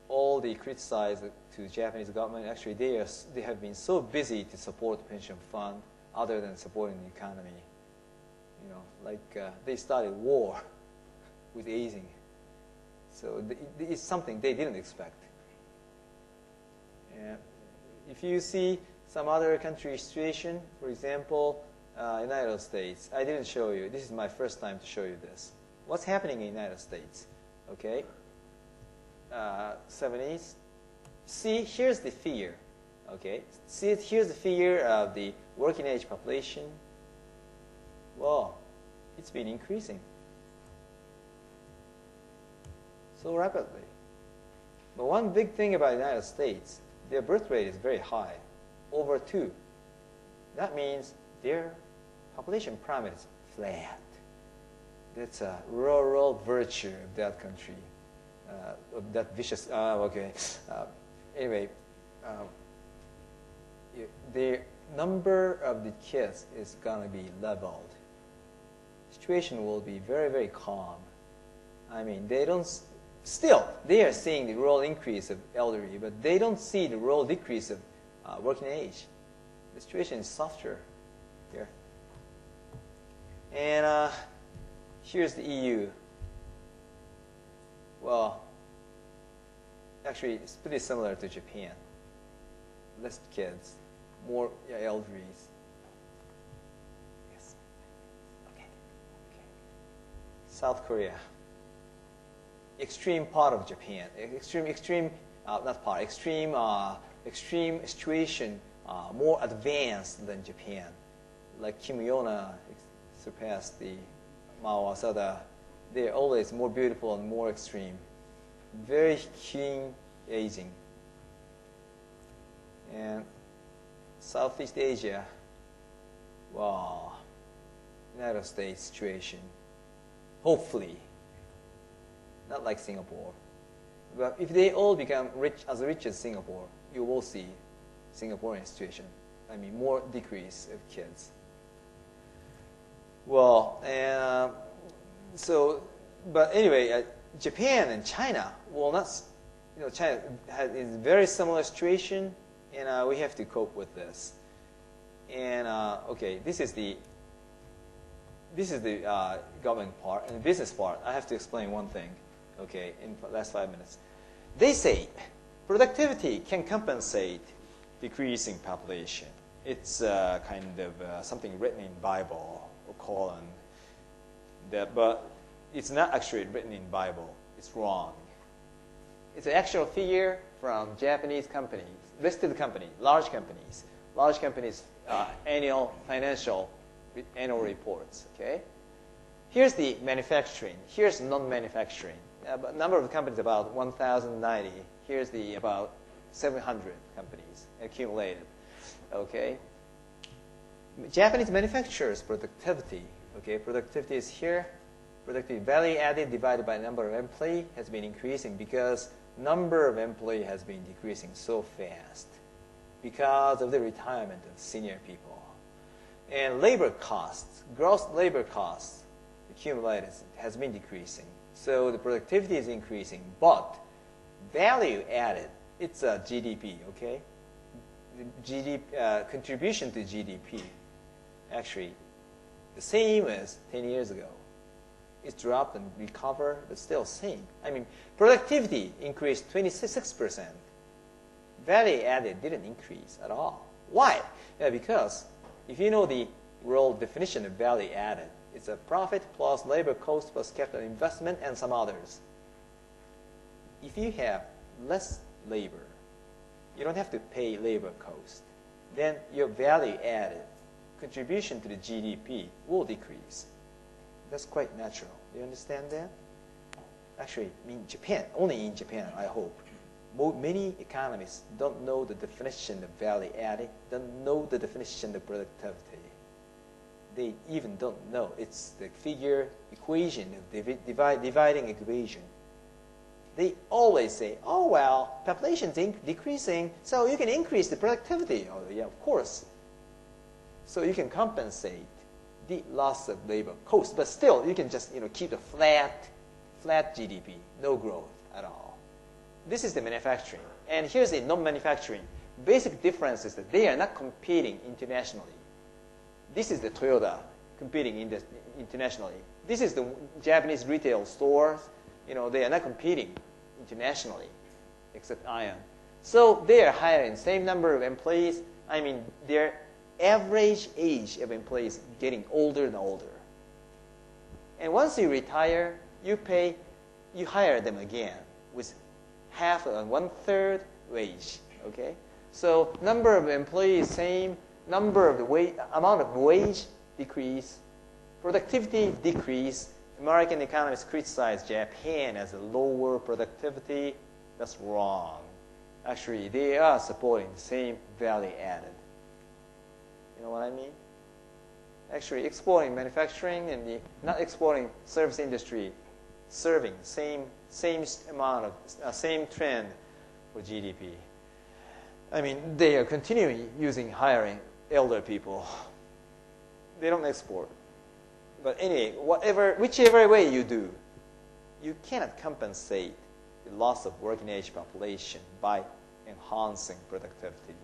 [SPEAKER 2] all the criticize to the Japanese government. Actually, they have been so busy to support the pension fund, other than supporting the economy. You know, like they started war with aging. So it's something they didn't expect. And if you see some other country situation, for example, United States. I didn't show you. This is my first time to show you this. What's happening in the United States? Okay. 70s. See, here's the figure. Okay. See, here's the figure of the working age population. Well, it's been increasing so rapidly. But one big thing about the United States, their birth rate is very high, over 2. That means their population pyramid is flat. That's a rural virtue of that country, of that vicious. Okay. Anyway, the number of the kids is gonna be leveled. Situation will be very, very calm. I mean, they don't. Still, they are seeing the rural increase of elderly, but they don't see the rural decrease of working age. The situation is softer here. And here's the EU. Well, actually, it's pretty similar to Japan. Less kids, more elderlies. Yes. Okay. South Korea. Extreme part of Japan. Extreme situation, more advanced than Japan. Like Kim Jong-un surpassed the Mao Asada. They're always more beautiful and more extreme. Very keen aging. And Southeast Asia, wow, United States situation. Hopefully, not like Singapore. But if they all become rich as Singapore, you will see Singaporean situation. I mean, more decrease of kids. Well, and but anyway, Japan and China will not. China is a very similar situation, and we have to cope with this. And okay, this is the government part and the business part. I have to explain one thing. Okay, in the last 5 minutes. They say productivity can compensate decreasing population. It's kind of something written in Bible or Koran. But it's not actually written in Bible. It's wrong. It's an actual figure from Japanese companies, listed companies, large companies, annual reports. Okay. Here's the manufacturing. Here's non-manufacturing. Number of companies about 1,090. Here's the about 700 companies accumulated. Okay. Japanese manufacturers' productivity. Okay, productivity is here. Productivity value added divided by number of employee has been increasing because number of employee has been decreasing so fast because of the retirement of senior people. And labor costs, gross labor costs accumulated has been decreasing. So the productivity is increasing, but value added, it's a GDP, okay? The contribution to GDP, actually, the same as 10 years ago. It's dropped and recovered, but still same. I mean, productivity increased 26%. Value added didn't increase at all. Why? Because if you know the world definition of value added, it's a profit plus labor cost plus capital investment and some others. If you have less labor, you don't have to pay labor cost. Then your value added contribution to the GDP will decrease. That's quite natural. Do you understand that? Actually, in Japan, only in Japan, I hope, many economists don't know the definition of value added, don't know the definition of productivity. They even don't know. It's the figure equation of dividing equation. They always say, oh, well, population's decreasing, so you can increase the productivity. Oh, yeah, of course. So you can compensate the loss of labor cost, but still you can just keep a flat GDP, no growth at all. This is the manufacturing. And here's the non-manufacturing. Basic difference is that they are not competing internationally. This is the Toyota competing internationally. This is the Japanese retail stores. They are not competing internationally, except iron. So they are hiring same number of employees. I mean, their average age of employees getting older and older. And once you retire, you hire them again with half and 1/3 wage. Okay, so number of employees same, number of the amount of wage decrease, productivity decrease. American economists criticize Japan as a lower productivity. That's wrong. Actually, they are supporting the same value added. You know what I mean? Actually, exporting manufacturing and not exporting service industry, serving same amount of same trend for GDP. I mean, they are continuing hiring elder people. They don't export. But anyway, whichever way you do, you cannot compensate the loss of working age population by enhancing productivity.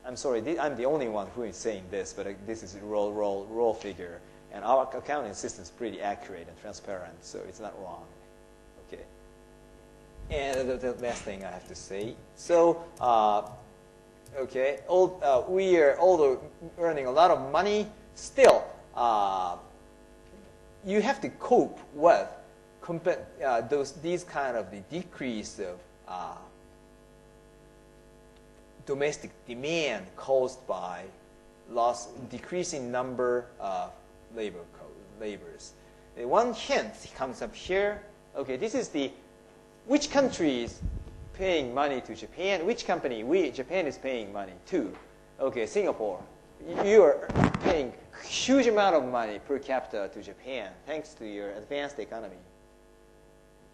[SPEAKER 2] I'm sorry, I'm the only one who is saying this, but this is a raw figure. And our accounting system is pretty accurate and transparent, so it's not wrong. Okay. And the last thing I have to say. So, okay, we are although earning a lot of money, still, you have to cope with these kind of the decrease of domestic demand caused by decreasing number of laborers. One hint comes up here. Okay, this is which country is paying money to Japan? Which company Japan is paying money to? Okay, Singapore. You are paying a huge amount of money per capita to Japan thanks to your advanced economy.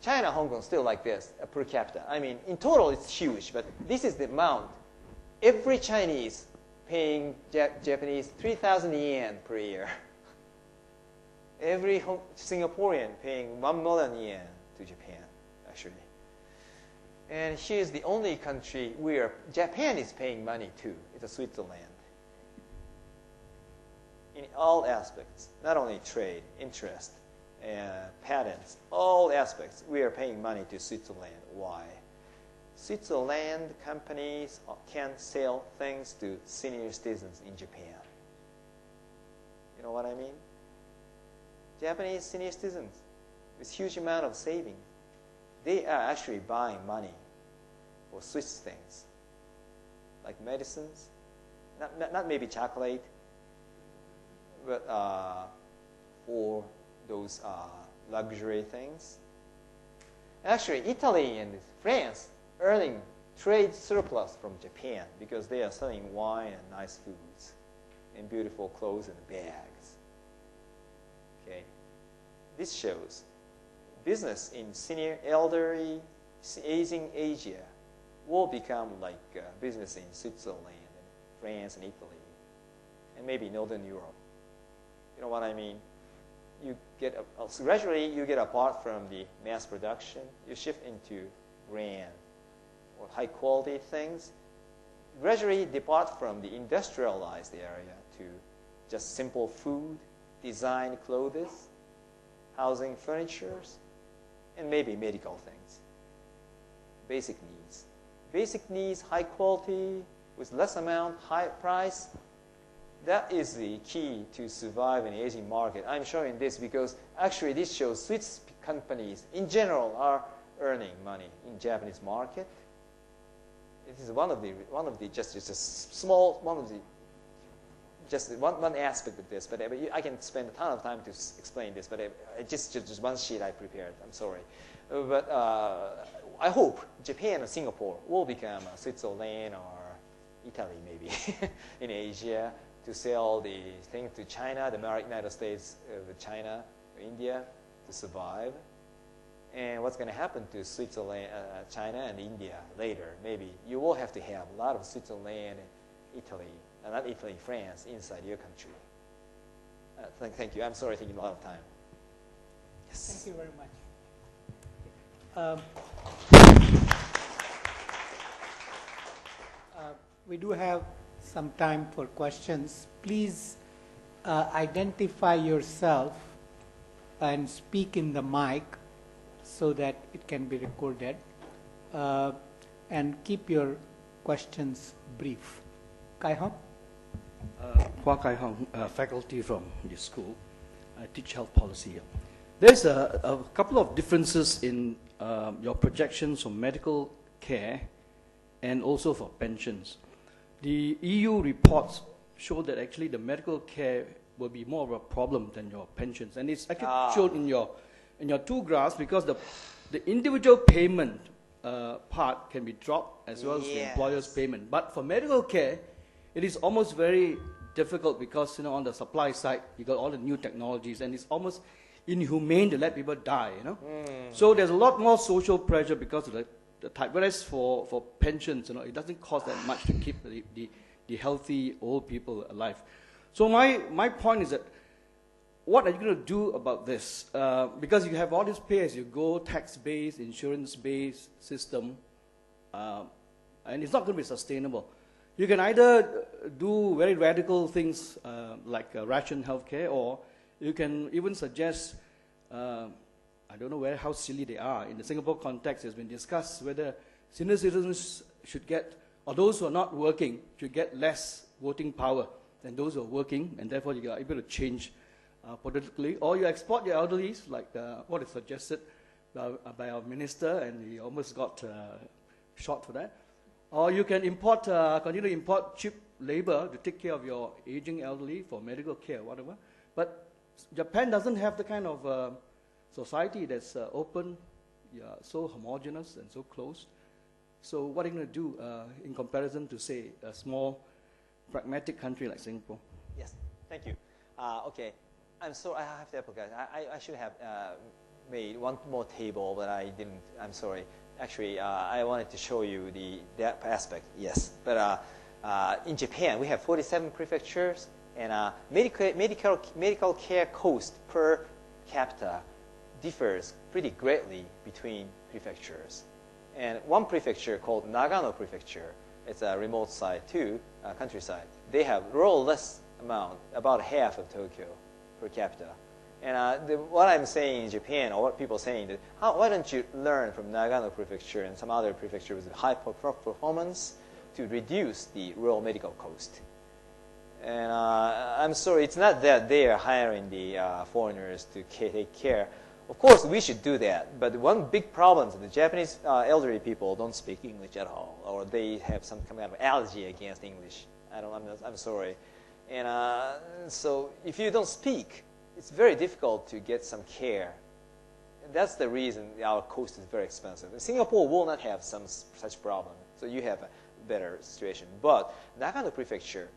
[SPEAKER 2] China, Hong Kong, still like this, per capita. I mean, in total, it's huge, but this is the amount. Every Chinese paying Japanese 3,000 yen per year. Every Singaporean paying 1 million yen to Japan, actually. And here's the only country where Japan is paying money to. It's Switzerland. In all aspects, not only trade, interest, patents, all aspects, we are paying money to Switzerland. Why? Switzerland companies can sell things to senior citizens in Japan. You know what I mean? Japanese senior citizens with huge amount of savings, they are actually buying money for Swiss things, like medicines, not maybe chocolate, but for those luxury things. Actually, Italy and France earning trade surplus from Japan because they are selling wine and nice foods and beautiful clothes and bags. Okay, this shows business in senior, elderly, aging Asia will become like business in Switzerland and France and Italy and maybe Northern Europe. You know what I mean? You get gradually you get apart from the mass production. You shift into grand or high quality things. Gradually depart from the industrialized area to just simple food, design clothes, housing, furniture, and maybe medical things. Basic needs. Basic needs, high quality, with less amount, high price. That is the key to survive in the aging market. I'm showing this because actually this shows Swiss companies in general are earning money in Japanese market. It is one of the just a small one of the just one aspect of this, but I can spend a ton of time to explain this, but just one sheet I prepared. I'm sorry. But I hope Japan and Singapore will become Switzerland or Italy, maybe, in Asia, to sell the thing to China, the United States, China, India, to survive. And what's going to happen to Switzerland, China, and India later? Maybe you will have to have a lot of Switzerland, Italy, not Italy, France, inside your country. Thank you. I'm sorry taking a lot of time. Yes.
[SPEAKER 1] Thank you very much. We do have some time for questions. Please identify yourself and speak in the mic so that it can be recorded. And keep your questions brief. Kai Hong?
[SPEAKER 3] Hua Kai Hong, faculty from the school. I teach health policy here. There's a couple of differences in your projections for medical care and also for pensions. The EU reports show that actually the medical care will be more of a problem than your pensions. And it's actually shown in your two graphs because the individual payment part can be dropped as well as the employer's payment. But for medical care, it is almost very difficult because, on the supply side, you got all the new technologies and it's almost inhumane to let people die, So there's a lot more social pressure because of the type. Whereas for pensions, it doesn't cost that much to keep the healthy old people alive. So my point is that what are you going to do about this? Because you have all this pay-as-you-go, tax-based, insurance-based system, and it's not going to be sustainable. You can either do very radical things like ration healthcare, or you can even suggest, I don't know how silly they are. In the Singapore context, it's been discussed whether senior citizens should get, or those who are not working, should get less voting power than those who are working, and therefore you are able to change politically. Or you export your elderlies, like what is suggested by our minister, and he almost got shot for that. Or you can continue to import cheap labor to take care of your aging elderly for medical care, whatever. But Japan doesn't have the kind of society that's open, so homogeneous and so close. So what are you going to do in comparison to, say, a small, pragmatic country like Singapore?
[SPEAKER 2] Yes, thank you. Okay, I'm sorry, I have to apologize. I should have made one more table, but I didn't. I'm sorry. Actually, I wanted to show you that aspect, yes. But in Japan, we have 47 prefectures, and medical care cost per capita differs pretty greatly between prefectures. And one prefecture called Nagano Prefecture, it's a remote side too, countryside. They have less amount, about half of Tokyo per capita. And what I'm saying in Japan, or what people are saying, that why don't you learn from Nagano Prefecture and some other prefectures with high performance to reduce the rural medical cost? And I'm sorry, it's not that they are hiring the foreigners to take care. Of course, we should do that. But one big problem is the Japanese elderly people don't speak English at all, or they have some kind of allergy against English. I'm sorry. And so if you don't speak, it's very difficult to get some care. And that's the reason our cost is very expensive. And Singapore will not have such problem, so you have a better situation. But Nagano Prefecture,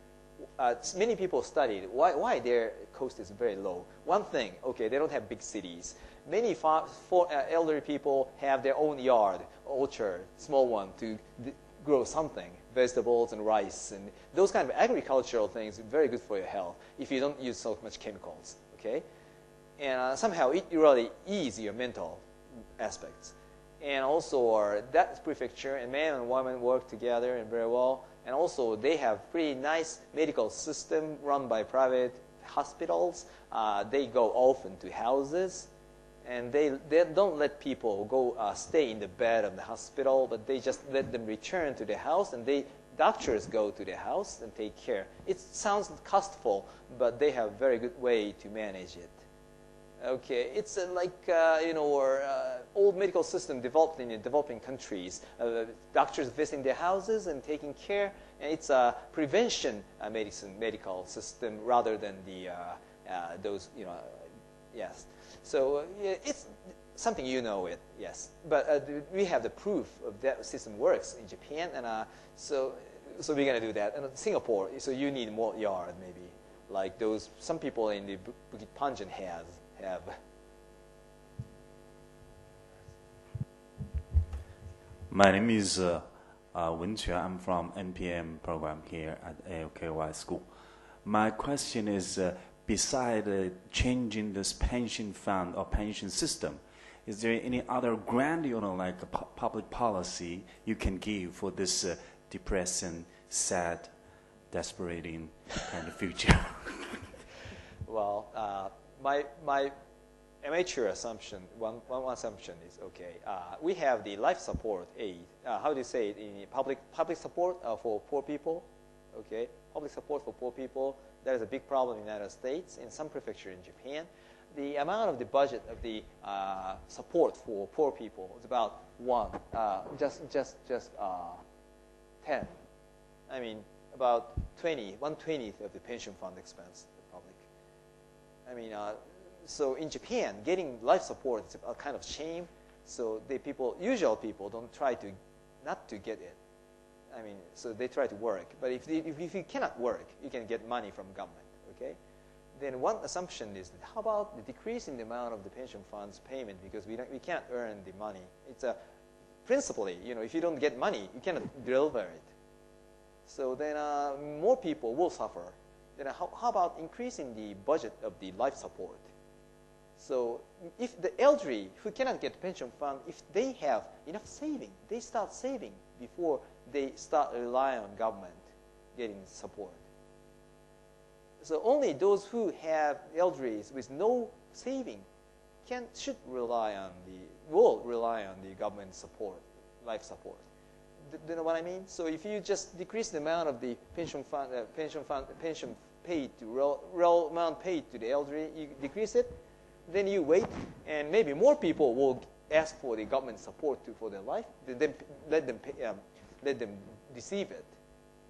[SPEAKER 2] many people studied why their cost is very low. One thing, okay, they don't have big cities. Many elderly people have their own yard, orchard, small one, to grow something, vegetables and rice. And those kind of agricultural things are very good for your health if you don't use so much chemicals. Okay, and somehow it really eases your mental aspects. And also that prefecture and man and woman work together and very well. And also they have pretty nice medical system run by private hospitals. They go often to houses, and they don't let people go stay in the bed of the hospital, but they just let them return to the house, and doctors go to the house and take care. It sounds costful, but they have a very good way to manage it. Okay, it's like you know, or old medical system developed in the developing countries. Doctors visiting their houses and taking care, and it's a prevention medical system rather than the those, you know, yes. So yeah, it's something, you know it, yes. But we have the proof of that system works in Japan, and so we're gonna do that. And Singapore, so you need more yard maybe, like those some people in the Bukit Panjang have.
[SPEAKER 4] My name is Wen Quan. I'm from NPM program here at AOKY School. My question is, beside changing this pension fund or pension system, is there any other grand, you know, like a public policy you can give for this depressing, sad, desperating kind of future?
[SPEAKER 2] Well, my amateur assumption, one assumption is, okay, we have the life support aid. How do you say it? In public support for poor people, okay? Public support for poor people. That is a big problem in the United States, in some prefecture in Japan. The amount of the budget of the support for poor people is about 10. I mean, about 1/20th of the pension fund expense, the public. I mean, so in Japan, getting life support is a kind of shame. So usual people don't try to not to get it. I mean, so they try to work. But if you cannot work, you can get money from government, okay? Then one assumption is that how about the decrease in the amount of the pension funds payment, because we can't earn the money. It's principally, you know, if you don't get money, you cannot deliver it. So then more people will suffer. Then how about increasing the budget of the life support? So if the elderly who cannot get pension fund, if they have enough saving, they start saving before they start relying on government getting support. So only those who have elderly with no saving will rely on the government support, life support. Do you know what I mean? So if you just decrease the amount of the pension paid to real amount paid to the elderly, you decrease it. Then you wait, and maybe more people will ask for the government support for their life. Then let them receive it.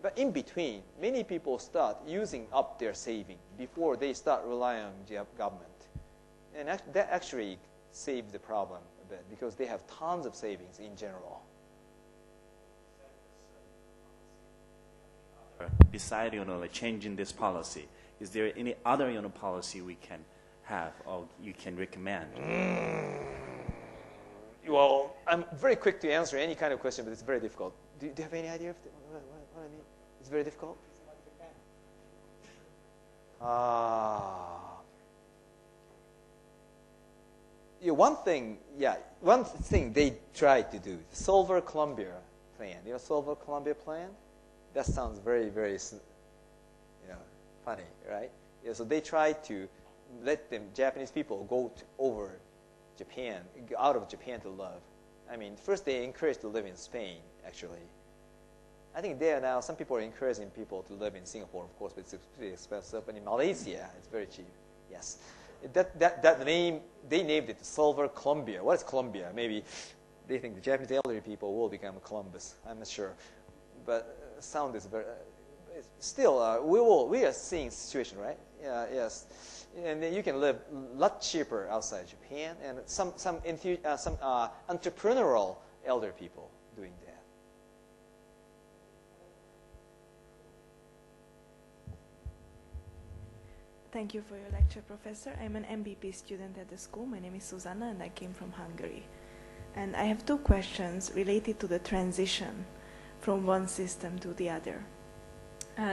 [SPEAKER 2] But in between, many people start using up their saving before they start relying on the government, and that actually saves the problem a bit because they have tons of savings in general.
[SPEAKER 4] Besides, you know, like changing this policy, is there any other, you know, policy we can have or you can recommend?
[SPEAKER 2] Well, I'm very quick to answer any kind of question, but it's very difficult. Do you have any idea of what I mean? It's very difficult. One thing they tried to do, the Silver Columbia plan. You know, Silver Columbia plan. That sounds very, very, funny, right? Yeah, so they tried to let Japanese people go over Japan, out of Japan to live. I mean, first they encouraged to live in Spain, actually. I think there now some people are encouraging people to live in Singapore, of course, but it's pretty expensive. But in Malaysia, it's very cheap. Yes, that name, they named it Silver Columbia. What is Columbia? Maybe they think the Japanese elderly people will become Columbus. I'm not sure, but sound is very. Still, we are seeing situation, right? Yes, and then you can live a lot cheaper outside Japan, and some entrepreneurial elder people doing that.
[SPEAKER 5] Thank you for your lecture, Professor. I'm an MBP student at the school. My name is Susanna, and I came from Hungary. And I have two questions related to the transition from one system to the other.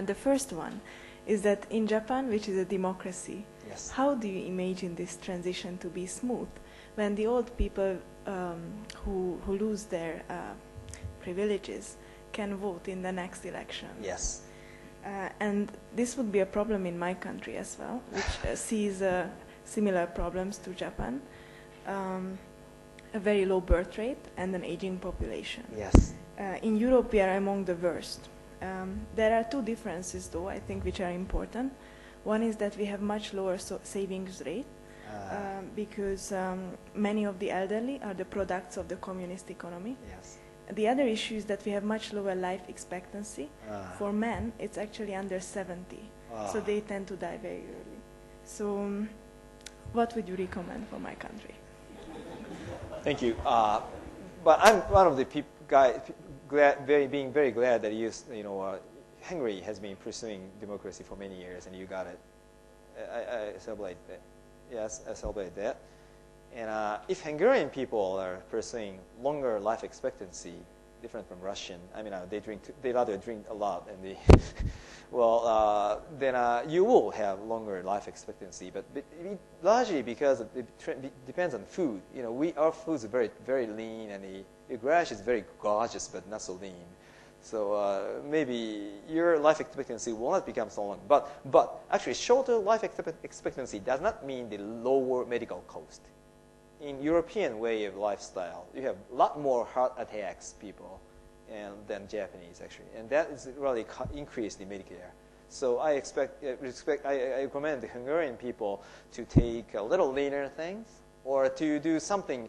[SPEAKER 5] The first one is that in Japan, which is a democracy,
[SPEAKER 2] yes,
[SPEAKER 5] how do you imagine this transition to be smooth when the old people who lose their privileges can vote in the next election?
[SPEAKER 2] Yes.
[SPEAKER 5] And this would be a problem in my country as well, which sees similar problems to Japan, a very low birth rate and an aging population.
[SPEAKER 2] Yes.
[SPEAKER 5] In Europe, we are among the worst. There are two differences, though, I think, which are important. One is that we have much lower savings rate, because many of the elderly are the products of the communist economy.
[SPEAKER 2] Yes.
[SPEAKER 5] The other issue is that we have much lower life expectancy. For men, it's actually under 70, so they tend to die very early. So what would you recommend for my country?
[SPEAKER 2] Thank you. But I'm one of the guys being very glad that Hungary has been pursuing democracy for many years, and you got it. I celebrate that. Yes, I celebrate that. And if Hungarian people are pursuing longer life expectancy, different from Russian, I mean, they rather drink a lot, and then you will have longer life expectancy. But largely because it depends on food. Our food is very, very lean, and the grass is very gorgeous, but not so lean. So maybe your life expectancy will not become so long. But actually, shorter life expectancy does not mean the lower medical cost. In European way of lifestyle, you have a lot more heart attacks than Japanese actually, and that is really increased in Medicare. So I recommend the Hungarian people to take a little leaner things, or to do something,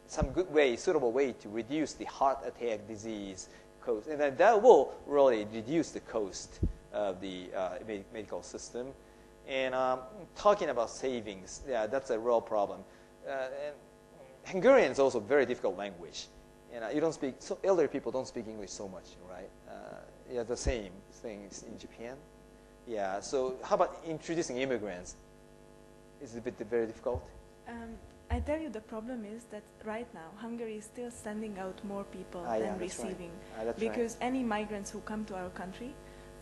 [SPEAKER 2] some good way, suitable way to reduce the heart attack disease cost, and then that will really reduce the cost of the medical system. And talking about savings, yeah, that's a real problem. And Hungarian is also a very difficult language, and elder people don't speak English so much, right? Yeah, the same things in Japan. Yeah, so how about introducing immigrants? Is it very difficult?
[SPEAKER 5] I tell you, the problem is that right now Hungary is still sending out more people than receiving, because any migrants who come to our country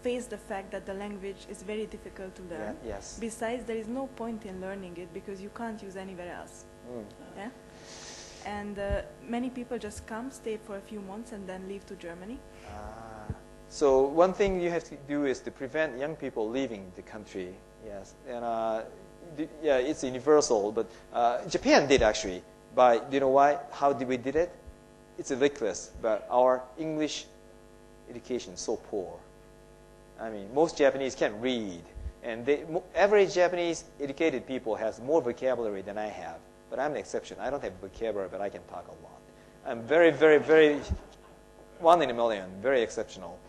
[SPEAKER 5] face the fact that the language is very difficult to learn.
[SPEAKER 2] Yeah, yes.
[SPEAKER 5] Besides, there is no point in learning it because you can't use anywhere else. Yeah? And many people just come, stay for a few months, and then leave to Germany.
[SPEAKER 2] So one thing you have to do is to prevent young people leaving the country. Yes, and yeah, it's universal. But Japan did actually. Do you know why? How did we did it? It's ridiculous. But our English education is so poor. I mean, most Japanese can't read, and average Japanese educated people has more vocabulary than I have. But I'm an exception. I don't have vocabulary, but I can talk a lot. I'm very, very, very, one in a million, very exceptional.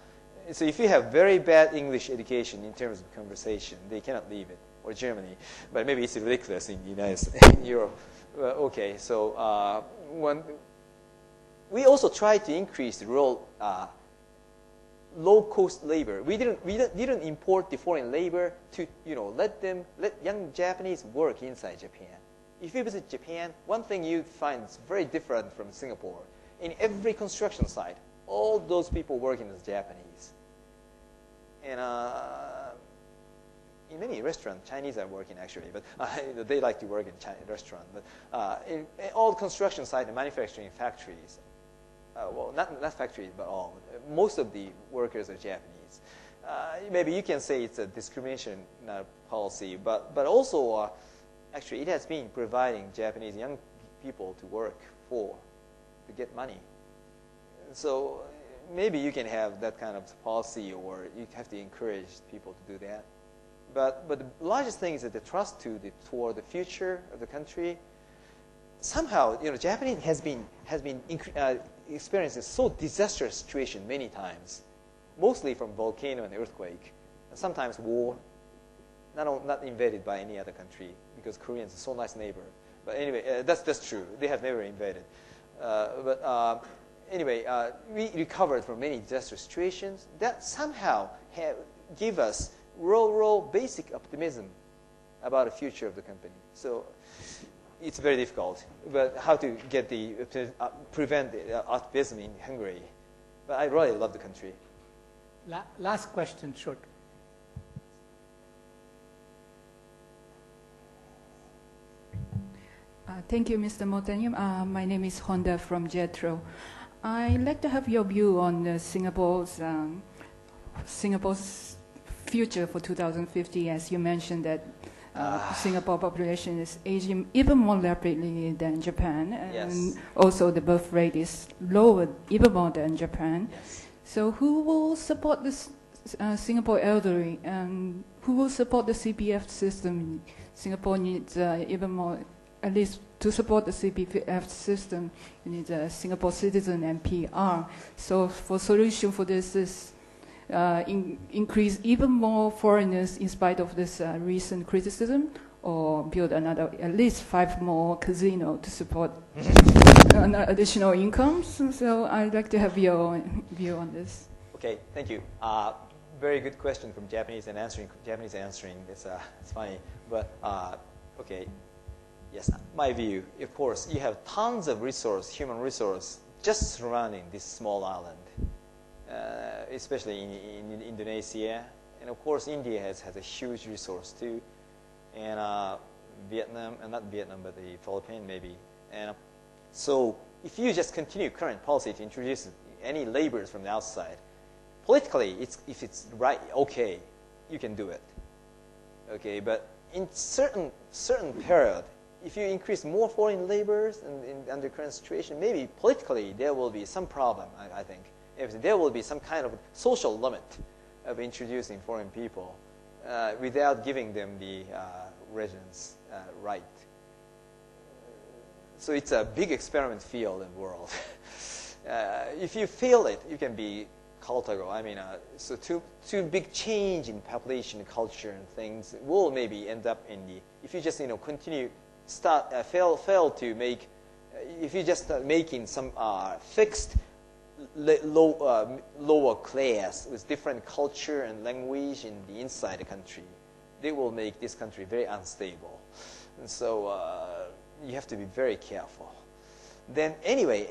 [SPEAKER 2] So if you have very bad English education in terms of conversation, they cannot leave it, or Germany. But maybe it's ridiculous in the United States, in Europe. Okay, so we also tried to increase the rural low-cost labor. We didn't import the foreign labor to let young Japanese work inside Japan. If you visit Japan, one thing you find is very different from Singapore. In every construction site, all those people working as Japanese. And in many restaurants, Chinese are working actually, but they like to work in Chinese restaurant. But in all construction sites and manufacturing factories, well, not factories, but all. Most of the workers are Japanese. Maybe you can say it's a discrimination policy, but also actually it has been providing Japanese young people to work to get money. So maybe you can have that kind of policy, or you have to encourage people to do that. But the largest thing is that the trust toward the future of the country. Somehow, Japanese has been experiencing so disastrous situation many times, mostly from volcano and earthquake, and sometimes war, not invaded by any other country, because Koreans are so nice neighbor. But anyway, that's true. They have never invaded. Anyway, we recovered from many disastrous situations that somehow give us real basic optimism about the future of the company. So it's very difficult, but how to get prevent the optimism in Hungary. But I really love the country.
[SPEAKER 1] Last question, short.
[SPEAKER 6] Thank you, Mr. Motani. My name is Honda from JETRO. I'd like to have your view on Singapore's future for 2050, as you mentioned that Singapore population is aging even more rapidly than Japan, and
[SPEAKER 2] yes.
[SPEAKER 6] Also the birth rate is lower even more than Japan.
[SPEAKER 2] Yes.
[SPEAKER 6] So who will support this Singapore elderly who will support the CPF system? Singapore needs even more, at least to support the CPF system, you need a Singapore citizen and PR. So for solution for this is increase even more foreigners in spite of this recent criticism, or build another, at least 5 more casinos to support additional incomes. So I'd like to have your view on this.
[SPEAKER 2] Okay, thank you. Very good question from Japanese and answering. It's funny, but okay. Yes, my view. Of course, you have tons of human resource, just surrounding this small island, especially in Indonesia, and of course, India has a huge resource too, and Vietnam, and not Vietnam, but the Philippines maybe. And so, if you just continue current policy to introduce any laborers from the outside, politically, if it's right, okay, you can do it. Okay, but in certain period, if you increase more foreign laborers under current situation, maybe politically there will be some problem, I think. If there will be some kind of social limit of introducing foreign people without giving them the residence right. So it's a big experiment field in the world. If you fail it, you can be cultural. I mean, so too big change in population, culture, and things will maybe end up in the. If you just continue fail to make. If you just start making some fixed lower class with different culture and language in the inside the country, they will make this country very unstable. And so you have to be very careful. Then anyway,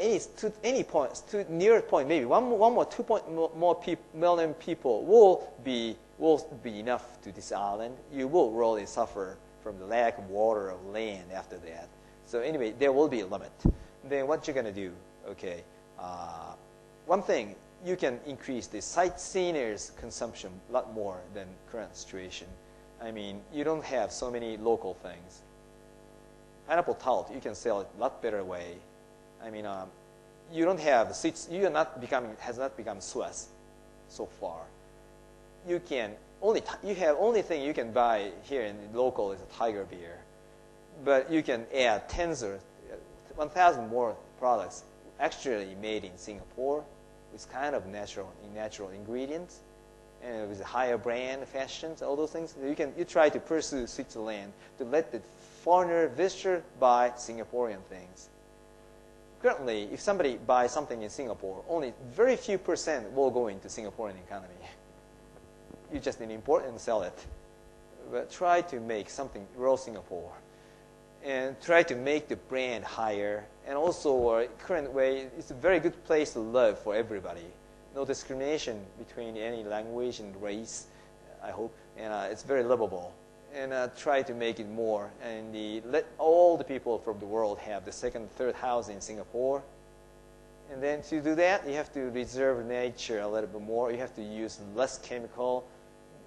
[SPEAKER 2] any point, to near point, maybe one more 2 million people will be enough to this island. You will really suffer from the lack of water or land after that. So anyway, there will be a limit. Then what you're going to do? Okay, one thing, you can increase the sightseers' consumption a lot more than current situation. I mean, you don't have so many local things. Pineapple tart, you can sell it a lot better way. I mean, you don't have seats. Has not become Suez so far. You have only thing you can buy here in local is a tiger beer, but you can add 1,000 more products actually made in Singapore with kind of natural ingredients and with a higher brand, fashions, all those things. You try to pursue Switzerland to let the foreigner visitor buy Singaporean things. Currently, if somebody buys something in Singapore, only very few % will go into Singaporean economy. You just need to import and sell it. But try to make something real Singapore. And try to make the brand higher. And also, current way, it's a very good place to live for everybody. No discrimination between any language and race, I hope. And it's very livable. And try to make it more. And let all the people from the world have the second, third house in Singapore. And then to do that, you have to reserve nature a little bit more. You have to use less chemical,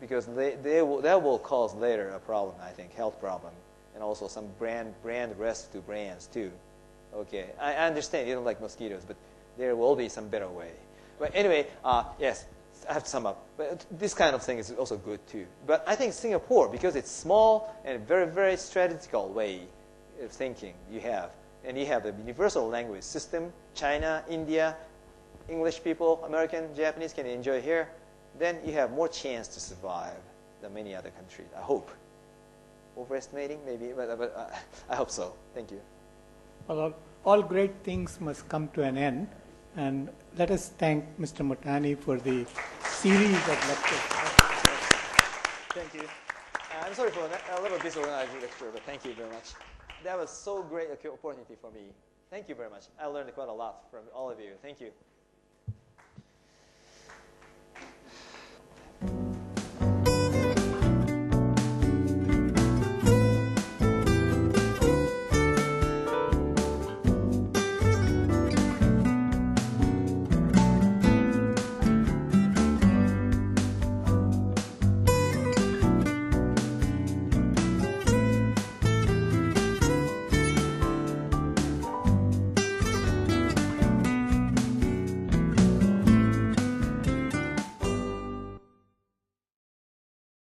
[SPEAKER 2] because that will cause later a problem, I think, health problem. And also some brand risk to brands too. Okay, I understand you don't like mosquitoes, but there will be some better way. But anyway, yes, I have to sum up. But this kind of thing is also good too. But I think Singapore, because it's small and very, very strategical way of thinking you have, and you have the universal language system, China, India, English people, American, Japanese can enjoy here, then you have more chance to survive than many other countries, I hope. Overestimating, maybe, but I hope so. Thank you.
[SPEAKER 1] Well, all great things must come to an end. And let us thank Mr. Motani for the series of lectures.
[SPEAKER 2] Thank you. I'm sorry for a little disorganized lecture, but thank you very much. That was so great an opportunity for me. Thank you very much. I learned quite a lot from all of you. Thank you.